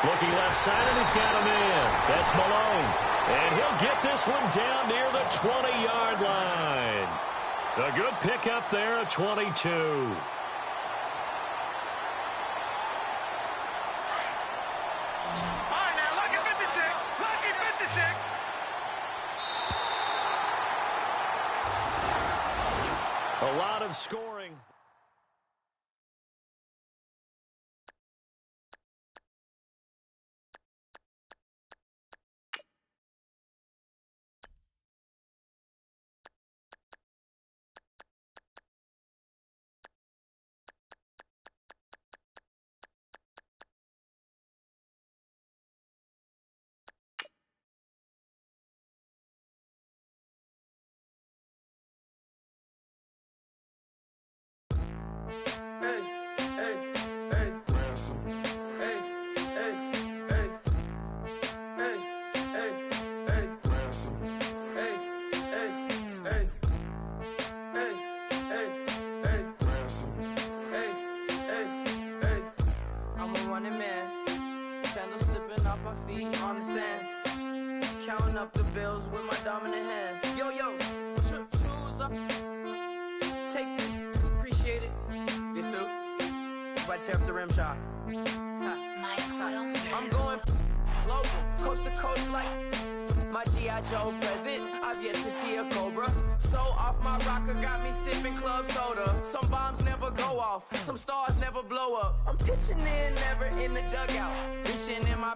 Looking left side, and he's got a man. That's Malone. And he'll get this one down near the 20-yard line. A good pickup there at 22. All right, now, look at 56. Look at 56. A lot of scoring. Counting up the bills with my dominant hand. Yo, choose up. Take this, appreciate it. This too. If I tear up the rim shot. I'm going global, coast to coast like my G.I. Joe present. I've yet to see a Cobra. So off my rocker got me sipping club soda. Some bombs never go off, some stars never blow up. I'm pitching in, never in the dugout. Reaching in my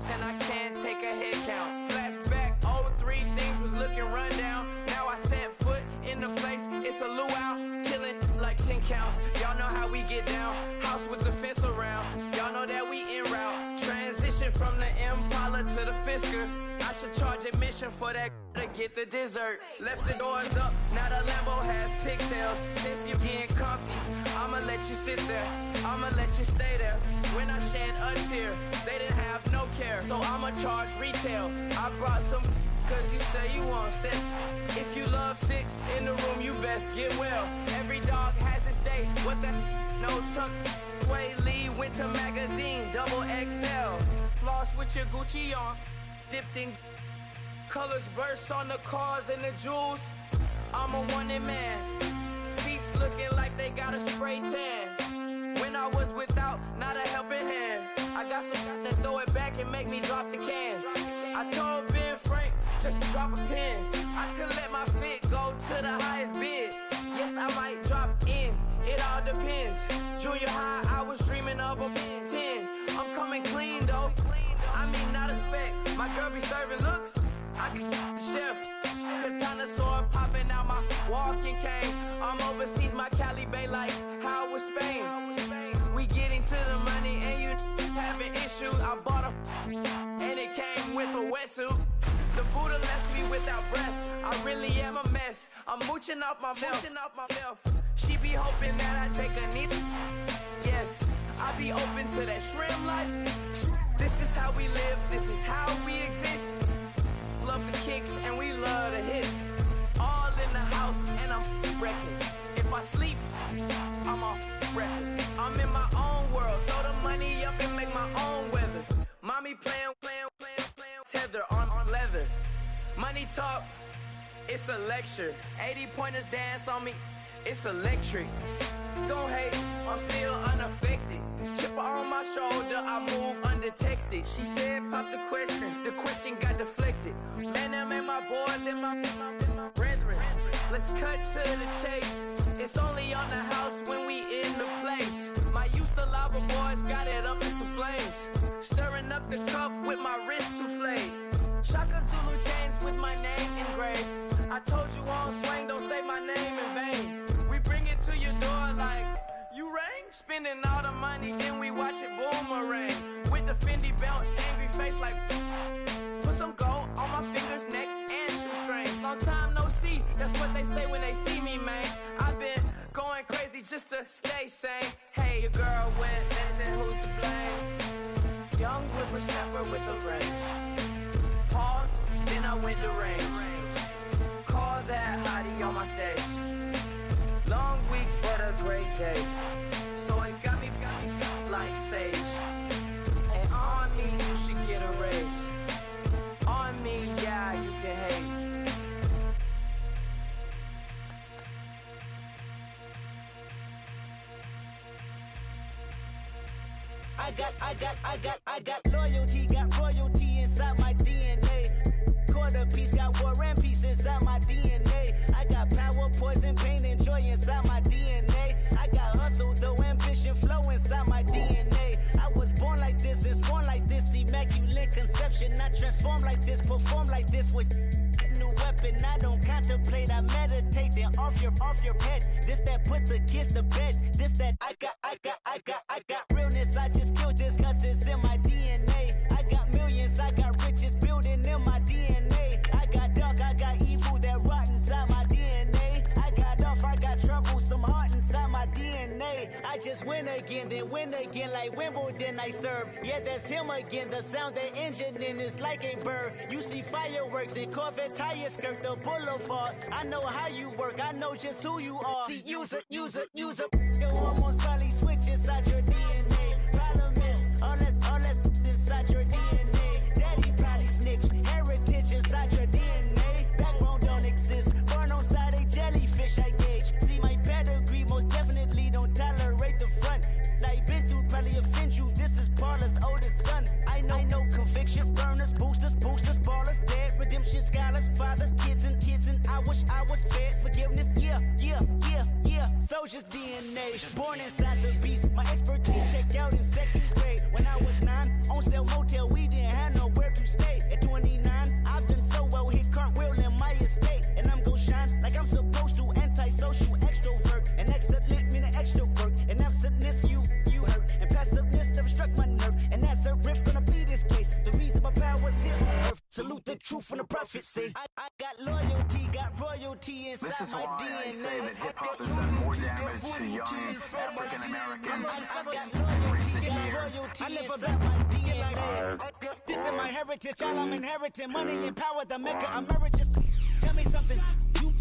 and I can't take a head count. Flashback 03, things was looking run down. Now I set foot in the place, it's a luau. Killing like 10 counts, y'all know how we get down. House with the fence around, y'all know that we en route. Transition from the Impala to the Fisker. I should charge admission for that to get the dessert. Left the doors up, now the Lambo has pigtails. Since you getting comfy, I'ma let you sit there, I'ma let you stay there. When I shed a tear, they didn't have no care, so I'ma charge retail. I brought some cause you say you want sick. If you love sick in the room, you best get well. Every dog has its day, what the no tuck. Sway Lee, Winter Magazine, double XL. Floss with your Gucci on. dipped in colors, burst on the cars and the jewels. I'm a wanted man. Seats looking like they got a spray tan. When I was without, not a helping hand. I got some guys that throw it back and make me drop the cans. I told Ben Frank just to drop a pin. I could let my fit go to the highest bid. Yes, I might drop in, it all depends. Junior high, I was dreaming of a 10. I'm coming clean though. I mean, not a spec. My girl be serving looks. I can the chef. Katana sword popping out my walking cane. I'm overseas, my Cali Bay life. How was Spain? We getting to the money and you having issues. I bought a and it came with a wetsuit. The Buddha left me without breath. I really am a mess. I'm mooching off myself. She be hoping that I take a knee. Yes, I be open to that shrimp life. This is how we live. This is how we exist. Love the kicks and we love the hits. All in the house and I'm wrecking. If I sleep, I'm off record. I'm in my own world. Throw the money up and make my own weather. Mommy playing tether on leather. Money talk, it's a lecture. 80 pointers dance on me, it's electric. Don't hate, I'm still unaffected. Chipper on my shoulder, I move undetected. She said pop the question got deflected. Man, that made my boy, then my brethren. Let's cut to the chase. It's only on the house when we in the place. My used to lava boys got it up in some flames. Stirring up the cup with my wrist souffle. Shaka Zulu chains with my name engraved. I told you on swing, don't say my name in vain. We bring it to your door like, you rang? Spending all the money, then we watch it boomerang. With the Fendi belt, angry face like, put some gold on my fingers, neck, and shoestrings. Long time no see, that's what they say when they see me, man. I've been going crazy just to stay sane. Hey, your girl went missing, who's to blame? Young whippersnapper with a range. Pause, then I went to range. Call that hottie on my stage. Long week, but a great day. So it got me like sage. And on me, you should get a raise. On me, yeah, you can hate. I got loyalty, got royalty inside my DNA. Quarter piece, got war and peace inside my DNA. I got power, poison, pain, and joy inside my DNA. I got hustle, though, ambition, flow inside my DNA. I was born like this, and born like this, immaculate conception. I transform like this, perform like this with new weapon. I don't contemplate, I meditate, then off your head. This that put the kids to bed. This that I got realness. I just killed this cause it's in my DNA. I got millions, I got riches building in my DNA. I got dark, I got evil that rot inside my DNA. I got off, I got trouble, some heart inside my DNA. I just win again, then win again like Wimbledon I serve. Yeah, that's him again. The sound that engine in is like a bird. You see fireworks and Corvette tires skirt the boulevard. I know how you work, I know just who you are. See, use it. Your hormones probably switch inside your DNA. Problem is, all that inside your DNA. Daddy probably snitch, heritage inside your DNA. Backbone don't exist, born on side a jellyfish I gauge. See my pedigree, most definitely don't tolerate the front. Like been through probably offend you, this is Paula's oldest son. I know conviction, burners, boosters, ballers, dead, redemption, scholars, fathers, kids and I wish I was fed forgiveness, yeah. Soldier's DNA, born inside the beast. My expertise checked out in second grade. When I was 9, on sale motel, we didn't have nowhere to stay. At 29, I've done so well, hit cartwheel in my estate. And I'm gon' shine like I'm supposed to, antisocial extrovert. And excellent meaning extra work. And absentness, you hurt. And passiveness never struck my nerve. And that's a riff gonna be this case. The reason my power's here on earth. Salute the truth from the prophecy. I got loyalty, got royalty inside this is my why DNA. I say that hip-hop has done more damage to young African-Americans in recent years. I live about my DNA. This is my heritage, all I'm inheriting. Money and power, the Mecca emeritus. Tell me something, you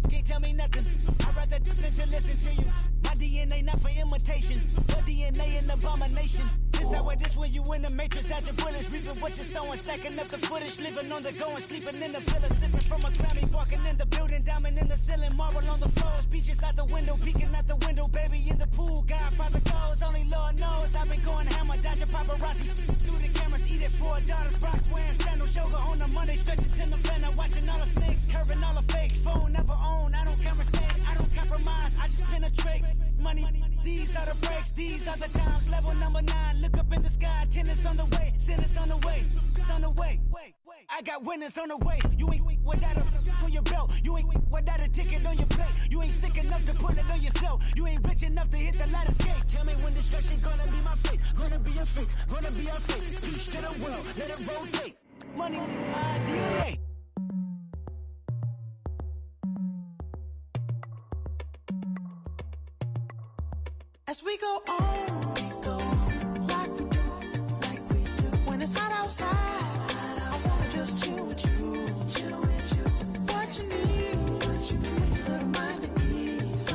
can't tell me nothing. I'd rather than to listen to you. My DNA not for imitation, your DNA an abomination. This how I this when you in the matrix, dodging bullets, reaping what you're sowing, stacking up the footage, living on the go and sleeping in the villa, sipping from a Grammy, walking in the building, diamond in the ceiling, marble on the floors, beaches out the window, peeking out the window, baby in the pool, Godfather goes, only Lord knows, I've been going hammer, dodging paparazzi, through the cameras, eat it for $4, Brock wearing sandals, yoga on a Monday, stretching to November, watching all the snakes, curving all the fakes, phone never own, I don't conversate, I don't compromise, I just penetrate, money, these are the breaks, these are the times, level number 9, look up in the sky, tennis on the way, sinners on the way, on the way, I got winners on the way, you ain't without a on your belt, you ain't without a ticket on your plate, you ain't sick enough to put it on yourself, you ain't rich enough to hit the ladder skate, tell me when destruction gonna be my fate, gonna be a fate, gonna be a fate, peace to the world, let it rotate, money, DNA. As we go on, like we do, when it's hot outside, I wanna just chill with you, what you need, a little mind at ease,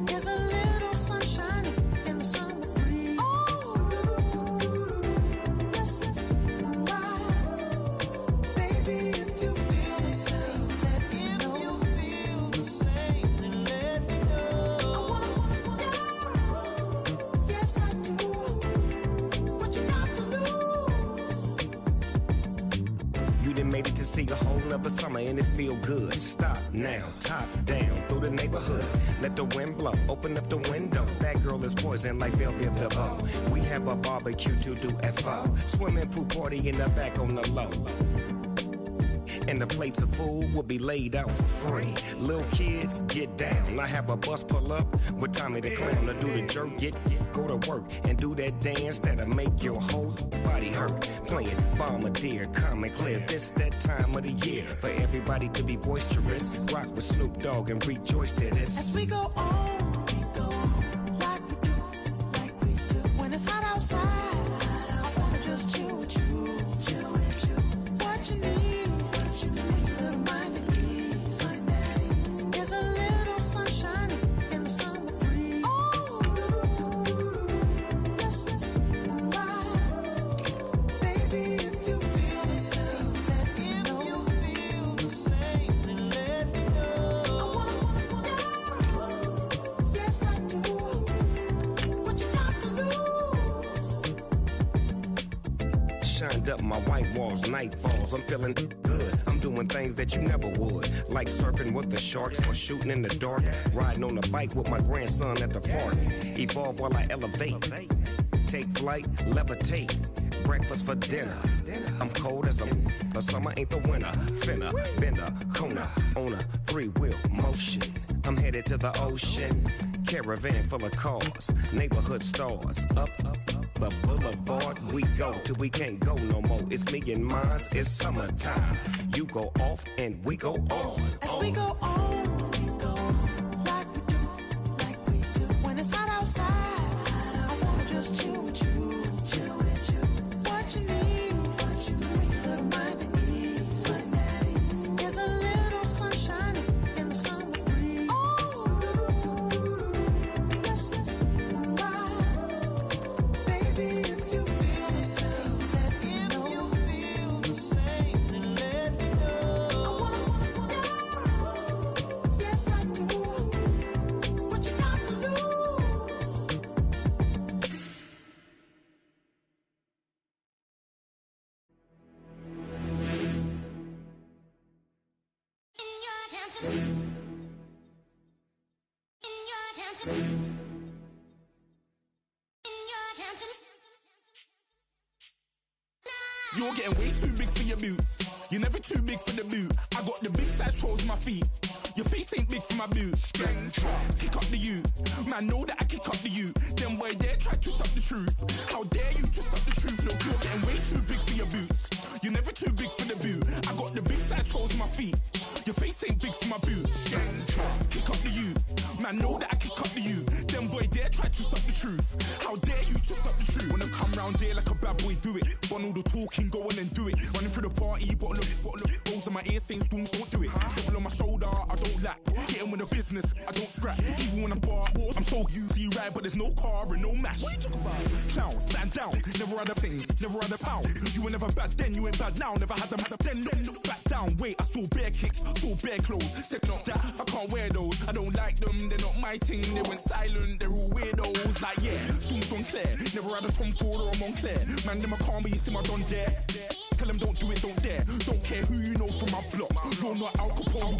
there's a little sunshine in the summer breeze, let's ride, baby, if you feel the same, let me know, if you feel the same, then let me know, yes I do, what you got to lose. You done made it to see a whole nother summer and it feel good. Stop now, top down through the neighborhood. Let the wind blow, open up the window. That girl is poison like Belleville DeVoe. We have a barbecue to do FO. Swimming pool party in the back on the low. And the plates of food will be laid out for free. Little kids, get down. I have a bus pull up with Tommy the Clown to do the jerk. Go to work and do that dance that'll make your whole body hurt. Playing Bombardier, calm and clear. This that time of the year for everybody to be boisterous. Rock with Snoop Dogg and rejoice to this. As we go on, like we do, when it's hot outside, I wanna just chill with you, what you need, a little mind at ease, there's a little sunshine in the summer breeze, let's ride, baby, if you feel the same, let me know, if you feel the same, then let me know, yes I do, what you got to lose. Shined up my white walls, night falls. I'm feeling good. I'm doing things that you never would, like surfing with the sharks or shooting in the dark. Riding on a bike with my grandson at the park. Evolve while I elevate. Take flight, levitate. Breakfast for dinner. I'm cold as the summer ain't the winter. Finna, bender, Kona, on a 3-wheel motion. I'm headed to the ocean. Caravan full of cars, neighborhood stars. Up the boulevard we go till we can't go no more. It's me and mine, it's summertime. You go off and we go on. As we go on, like we do, when it's hot outside, I wanna just chill with you, what you need, a little mind at ease, there's a little sunshine in the summer breeze, let's ride, baby, if you feel the same, let me know, if you feel the same, then let me know, yes I do, what you got to lose. You're getting way too big for your boots. You're never too big for the boot. I got the big size toes on my feet. Your face ain't big for my boots. Kick up the you. Man, know that I kick up the you. Them boy there try to stop the truth. How dare you to stop the truth? Look, you're getting way too big for your boots. You're never too big for the boot. I got the big size toes on my feet. Your face ain't big for my boots. Kick up the you. Man, know that I kick up the you. Them boy dare try to suck the truth. How dare you to suck the truth? When I come round there like a bad boy, do it. Bun all the talking, go on and do it. Running through the party, bottle up. Rolls in my ear saying storms, don't do it. Devil on my shoulder, I don't lack. Hitting with a business, I don't scrap. Even when I'm bar, I'm so easy ride, but there's no car and no match. What you talking about? Clown, stand down. Never had a thing, never had a pound. You were never bad then, you ain't bad now. Never had them, then look back down. Wait, I saw bare kicks, saw bare clothes. Said not that, I can't wear those. I don't like them, they're not my thing. They went silent, they're all weirdos. Like yeah, storms don't clear. Never had a Tom Ford or a Montclair. Man, them I can't be, you see my done there. Tell them don't do it, don't dare. Don't care who you know from my block. You're not Al Capone,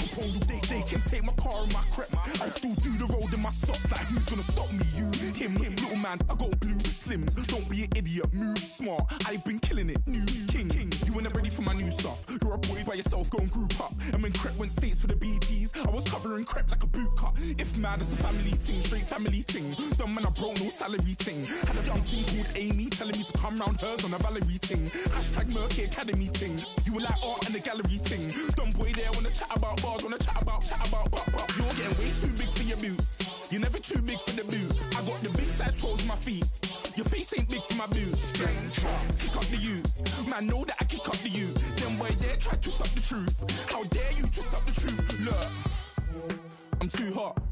they can take my car and my creps. I'll still do the road in my socks. Like who's gonna stop me? You, him, little man. I got blue slims. Don't be an idiot, move smart. I've been killing it, new king. You were never ready for my new stuff. You're a boy by yourself, go and group up. And when Crep went states for the BTs, I was covering Crep like a boot cut. If mad, it's a family ting, straight family ting. Dumb man, I broke no salary ting. Had a young ting called Amy telling me to come round hers on a Valerie ting. Hashtag Murky Academy ting. You were like art and the gallery ting. Dumb boy there wanna chat about bars, wanna chat about. You're getting way too big for your boots. You're never too big for the boot. I got the big size toes on my feet. Your face ain't big for my boots. Kick up the you. Man, know that I kick up the you. Them boy there try to suck the truth. How dare you to suck the truth? Look, I'm too hot.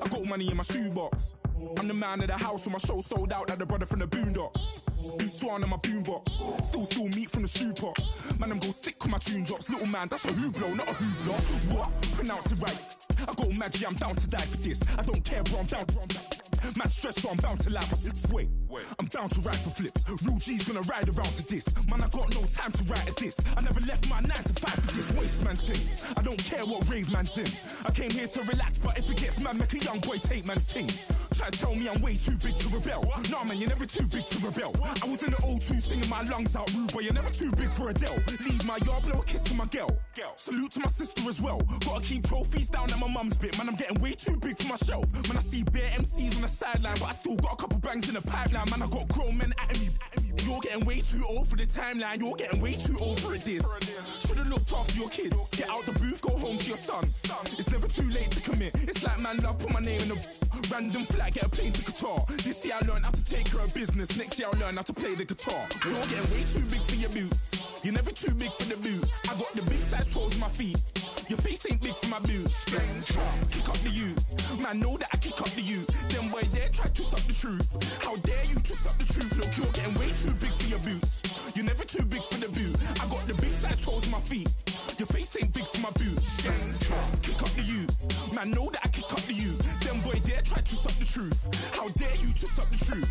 I got money in my shoebox. I'm the man of the house when my show sold out like the brother from the Boondocks. Beat Swan in my boombox. Still meat from the stew pot. Man, I'm go sick with my tune drops. Little man, that's a hooplo, not a hoopla. What? Pronounce it right. I got Maggie, I'm down to die for this. I don't care, bro, I'm down. Man stressed, so I'm bound to laugh. Wait, I'm bound to ride for flips. Real G's gonna ride around to this. Man, I got no time to write at this. I never left my 9 to 5 for this waste man thing. I don't care what rave man's in. I came here to relax, but if it gets mad, make a young boy take man's things. Try to tell me I'm way too big to rebel. Nah, man, you're never too big to rebel. I was in the O2 singing my lungs out rude, but you're never too big for Adele. Leave my yard, blow a kiss to my girl. Salute to my sister as well. Gotta keep trophies down at my mum's bit. Man, I'm getting way too big for my shelf. Man, I see bare MCs on the sideline, but I still got a couple bangs in the pipeline. Man, I got grown men at me. You're getting way too old for the timeline. You're getting way too old for a diss. Should've looked after your kids. Get out the booth, go home to your son. It's never too late to commit. It's like man love, put my name in a random flag, get a plane to Qatar. This year I learned how to take care of business. Next year I'll learn how to play the guitar. You're getting way too big for your boots. You're never too big for the boot. I got the big size toes on my feet. Your face ain't big for my boots. Kick up the you. Man, know that I kick up the you. Them boy there try to suck the truth. How dare you to suck the truth? Look, you're getting way too big for your boots. You're never too big for the boot. I got the big size toes on my feet. Your face ain't big for my boots. Kick up the you. Man, know that I kick up the you. Them boy there try to suck the truth. How dare you to suck the truth?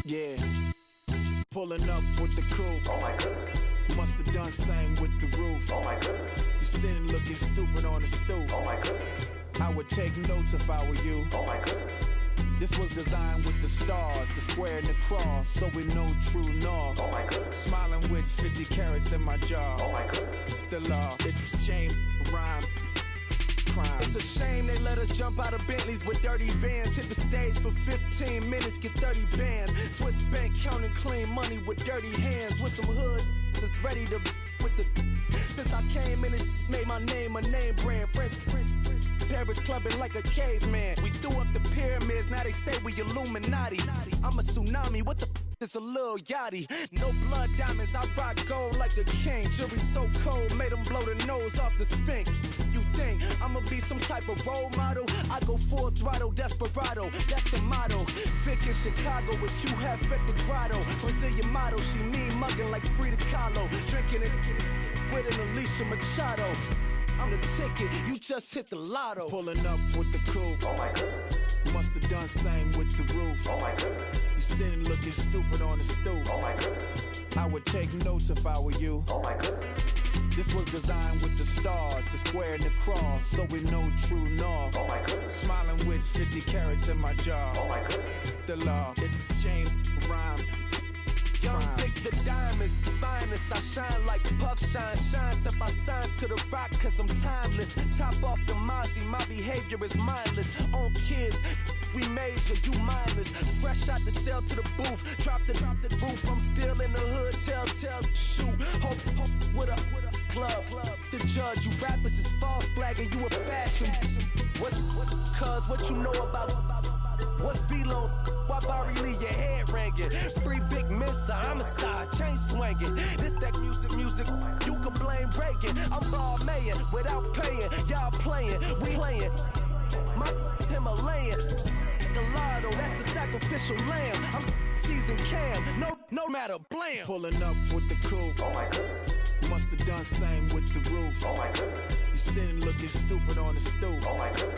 Yeah, pulling up with the coupe. Oh my goodness. Must have done same with the roof. Oh my goodness. You sitting looking stupid on the stoop. Oh my goodness. I would take notes if I were you. Oh my goodness. This was designed with the stars, the square and the cross, so we know true north. Oh my goodness. Smiling with 50 carats in my jaw. Oh my goodness. The law, it's a shame, rhyme. Crime. It's a shame they let us jump out of Bentleys with dirty vans. Hit the stage for 15 minutes, get 30 bands. Swiss bank counting clean money with dirty hands. With some hood that's ready to with the. Since I came in, it made my name a name brand. French Paris clubbing like a caveman. We threw up the pyramids, now they say we Illuminati. I'm a tsunami, what the is a little yachty. No blood diamonds, I rock gold like a king. Jury so cold, made them blow the nose off the Sphinx. You think I'ma be some type of role model? I go full throttle, desperado, that's the motto. Vic in Chicago, it's Hugh Hef at the grotto. Brazilian model, she mean mugging like Frida Kahlo. Drinking it with an Alicia Machado. I'm the ticket, you just hit the lotto. Pulling up with the coupe. Oh my goodness. Must have done same with the roof. Oh my goodness. You sitting looking stupid on the stoop. Oh my goodness. I would take notes if I were you. Oh my goodness. This was designed with the stars, the square and the cross, so we know true north. Oh my goodness. Smiling with 50 carats in my jaw. Oh my goodness. The law, it's a shame, rhyme. Young Vic, the diamonds, finest. I shine like Puff Shine shines. If I sign to the rock, cause I'm timeless. Top off the Mozzie, my behavior is mindless. On kids, we major, you mindless. Fresh out the cell to the booth. Drop the roof. I'm still in the hood. Tell, shoot. Hope with a club. The judge, you rappers is false flagging. You a fashion. What's cuz what you know about? What's Velo? Why Barry Lee, your head ringing? Free Vic Mensa, I'm a star, chain swinging. This that music, you can blame Reagan. I'm ball mayin' without paying. Y'all playing, we playing. My Himalayan. Gallardo, that's a sacrificial lamb. I'm seasoned cam, no matter, blam. Pulling up with the coupe. Oh my God. Must have done same with the roof. Oh my God. You sitting looking stupid on the stoop. Oh my God.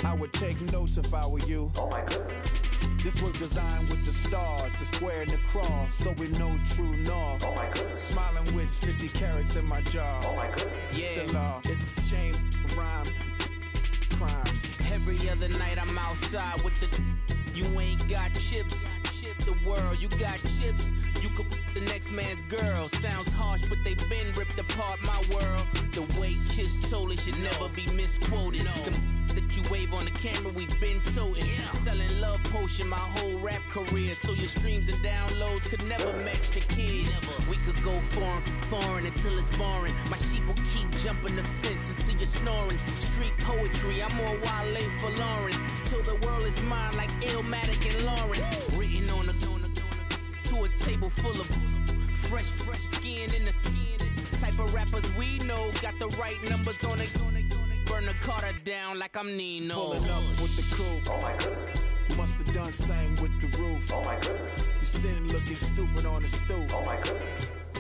I would take notes if I were you. Oh my God. This was designed with the stars, the square and the cross, so we know true north. Oh my God. Smiling with 50 carats in my jaw. Oh my God. Yeah. The law, it's a shame, rhyme, crime. Every other night I'm outside with the. You ain't got chips. The world, you got chips. You could the next man's girl. Sounds harsh, but they been ripped apart my world. The way Kiss told it should never be misquoted. The that you wave on the camera, we been toting. Selling love potion my whole rap career. So your streams and downloads could never match the kids. We could go foreign until it's boring. My sheep will keep jumping the fence until you're snoring. Street poetry, I'm more Wale for Lauren. Till the world is mine like Illmatic and Lauren. Written on a to a table full of fresh skin in the type of rappers we know. Got the right numbers on it. Burn the Carter down like I'm Nino. Pulling up with the coupe. Oh my God. Must have done same with the roof. Oh my God. You sitting looking stupid on the stoop. Oh my God.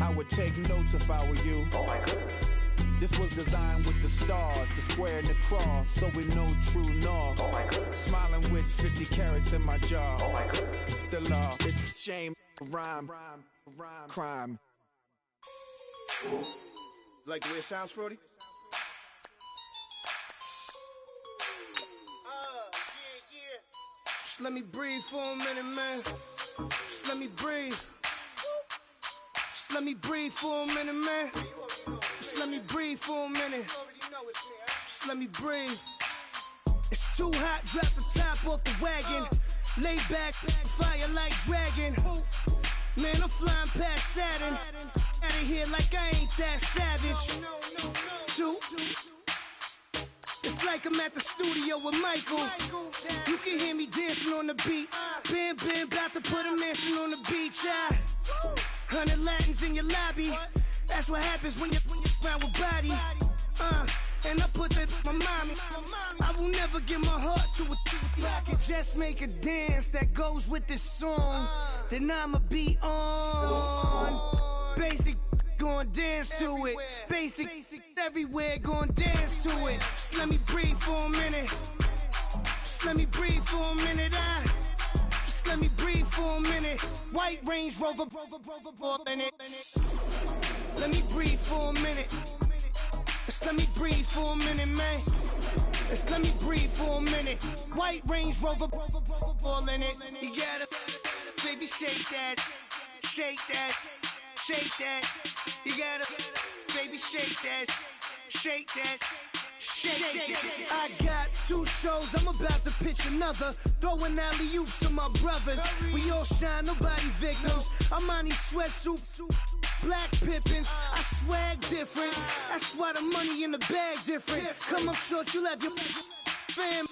I would take notes if I were you. Oh my God. This was designed with the stars, the square and the cross, so we know true north. Oh my God. Smiling with 50 carats in my jaw. Oh my God. The law, it's a shame, rhyme, crime. Like the way it sounds, Frody? Just let me breathe for a minute, man. Just let me breathe. Just let me breathe for a minute, man. Just let me breathe for a minute. Just let me breathe. It's too hot, drop the top off the wagon. Lay back, fire like dragon. Man, I'm flying past Saturn. Out of here like I ain't that savage. Two. It's like I'm at the studio with Michael. You can hear me dancing on the beat. Bam, about to put a mansion on the beach. 100 Latins in your lobby. That's what happens when you're around with body. And I put that in my mommy. I will never give my heart to a I can just make a dance that goes with this song. Then I'ma be on. Basic, gon' dance to it. Basic, everywhere, gon' dance to it. Just let me breathe for a minute. Just let me breathe for a minute. Just let me breathe for a minute. White Range Rover, in it. Let me breathe for a minute. Just let me breathe for a minute, man. Just let me breathe for a minute. White Range Rover, all in it. You gotta, baby, shake that, shake that, shake that. You gotta, baby, shake that, shake that. I got 2 shows, I'm about to pitch another. Throwing alley-oops to my brothers. We all shine, nobody victims. I'm on these sweatsuits, black Pippins. I swag different. That's why the money in the bag different. Come up short, you'll have your fam.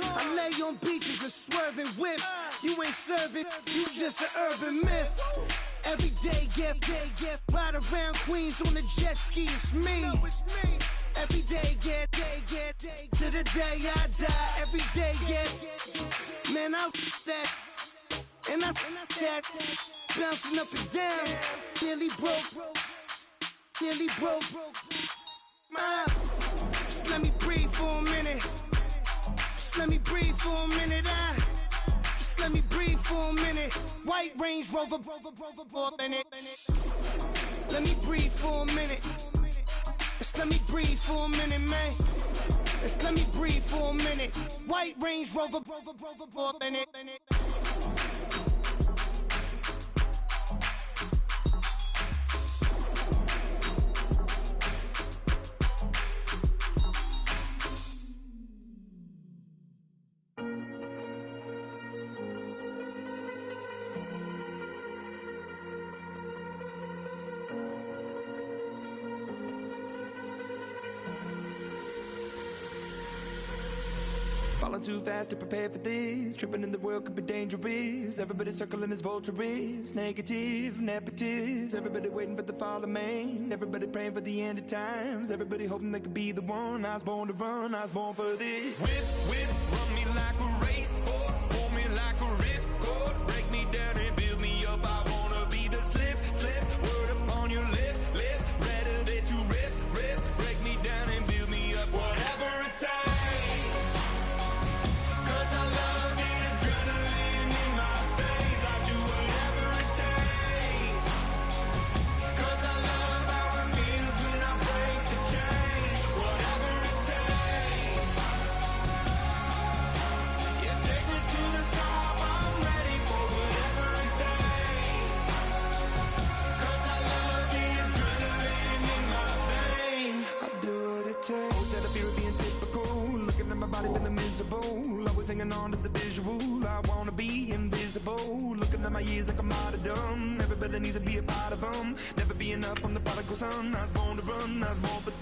I lay on beaches and swerving whips. You ain't serving, you just an urban myth. Every day, get ride around Queens on the jet ski, it's me. Every day, get to the day I die. Every day, get man, I that and I that bouncing up and down. Nearly broke. Just let me breathe for a minute. Just let me breathe for a minute. Just let me breathe for a minute. White Range Rover, in it. Let me breathe for a minute. Just let me breathe for a minute, man. Just let me breathe for a minute. White Range Rover, in it. Falling too fast to prepare for this. Tripping in the world could be dangerous. Everybody circling as vultures. Negative, nepotist. Everybody waiting for the fall of man. Everybody praying for the end of times. Everybody hoping they could be the one. I was born to run, I was born for this. Whip, whip, run me like a racehorse. Pull me like a ripcord. Break me down and build me up. I wanna be the slip, slip. Word upon your lip, lip. Rather that you rip, rip. Break me down and build me up. Whatever it takes. 'Cause I love the adrenaline in my veins. I do whatever it takes. 'Cause I love how it feels when I break the chains. Whatever it takes. Yeah, take me to the top. I'm ready for whatever it takes. 'Cause I love the adrenaline in my veins. I do what it takes. Always had a fear of being typical. Looking at my body feeling miserable. Always hanging on to the visual. I wanna be invisible. Looking at my years like a martyrdom. Everybody needs to be a part of them. Never be enough from the prodigal son. I was born to run. I was born for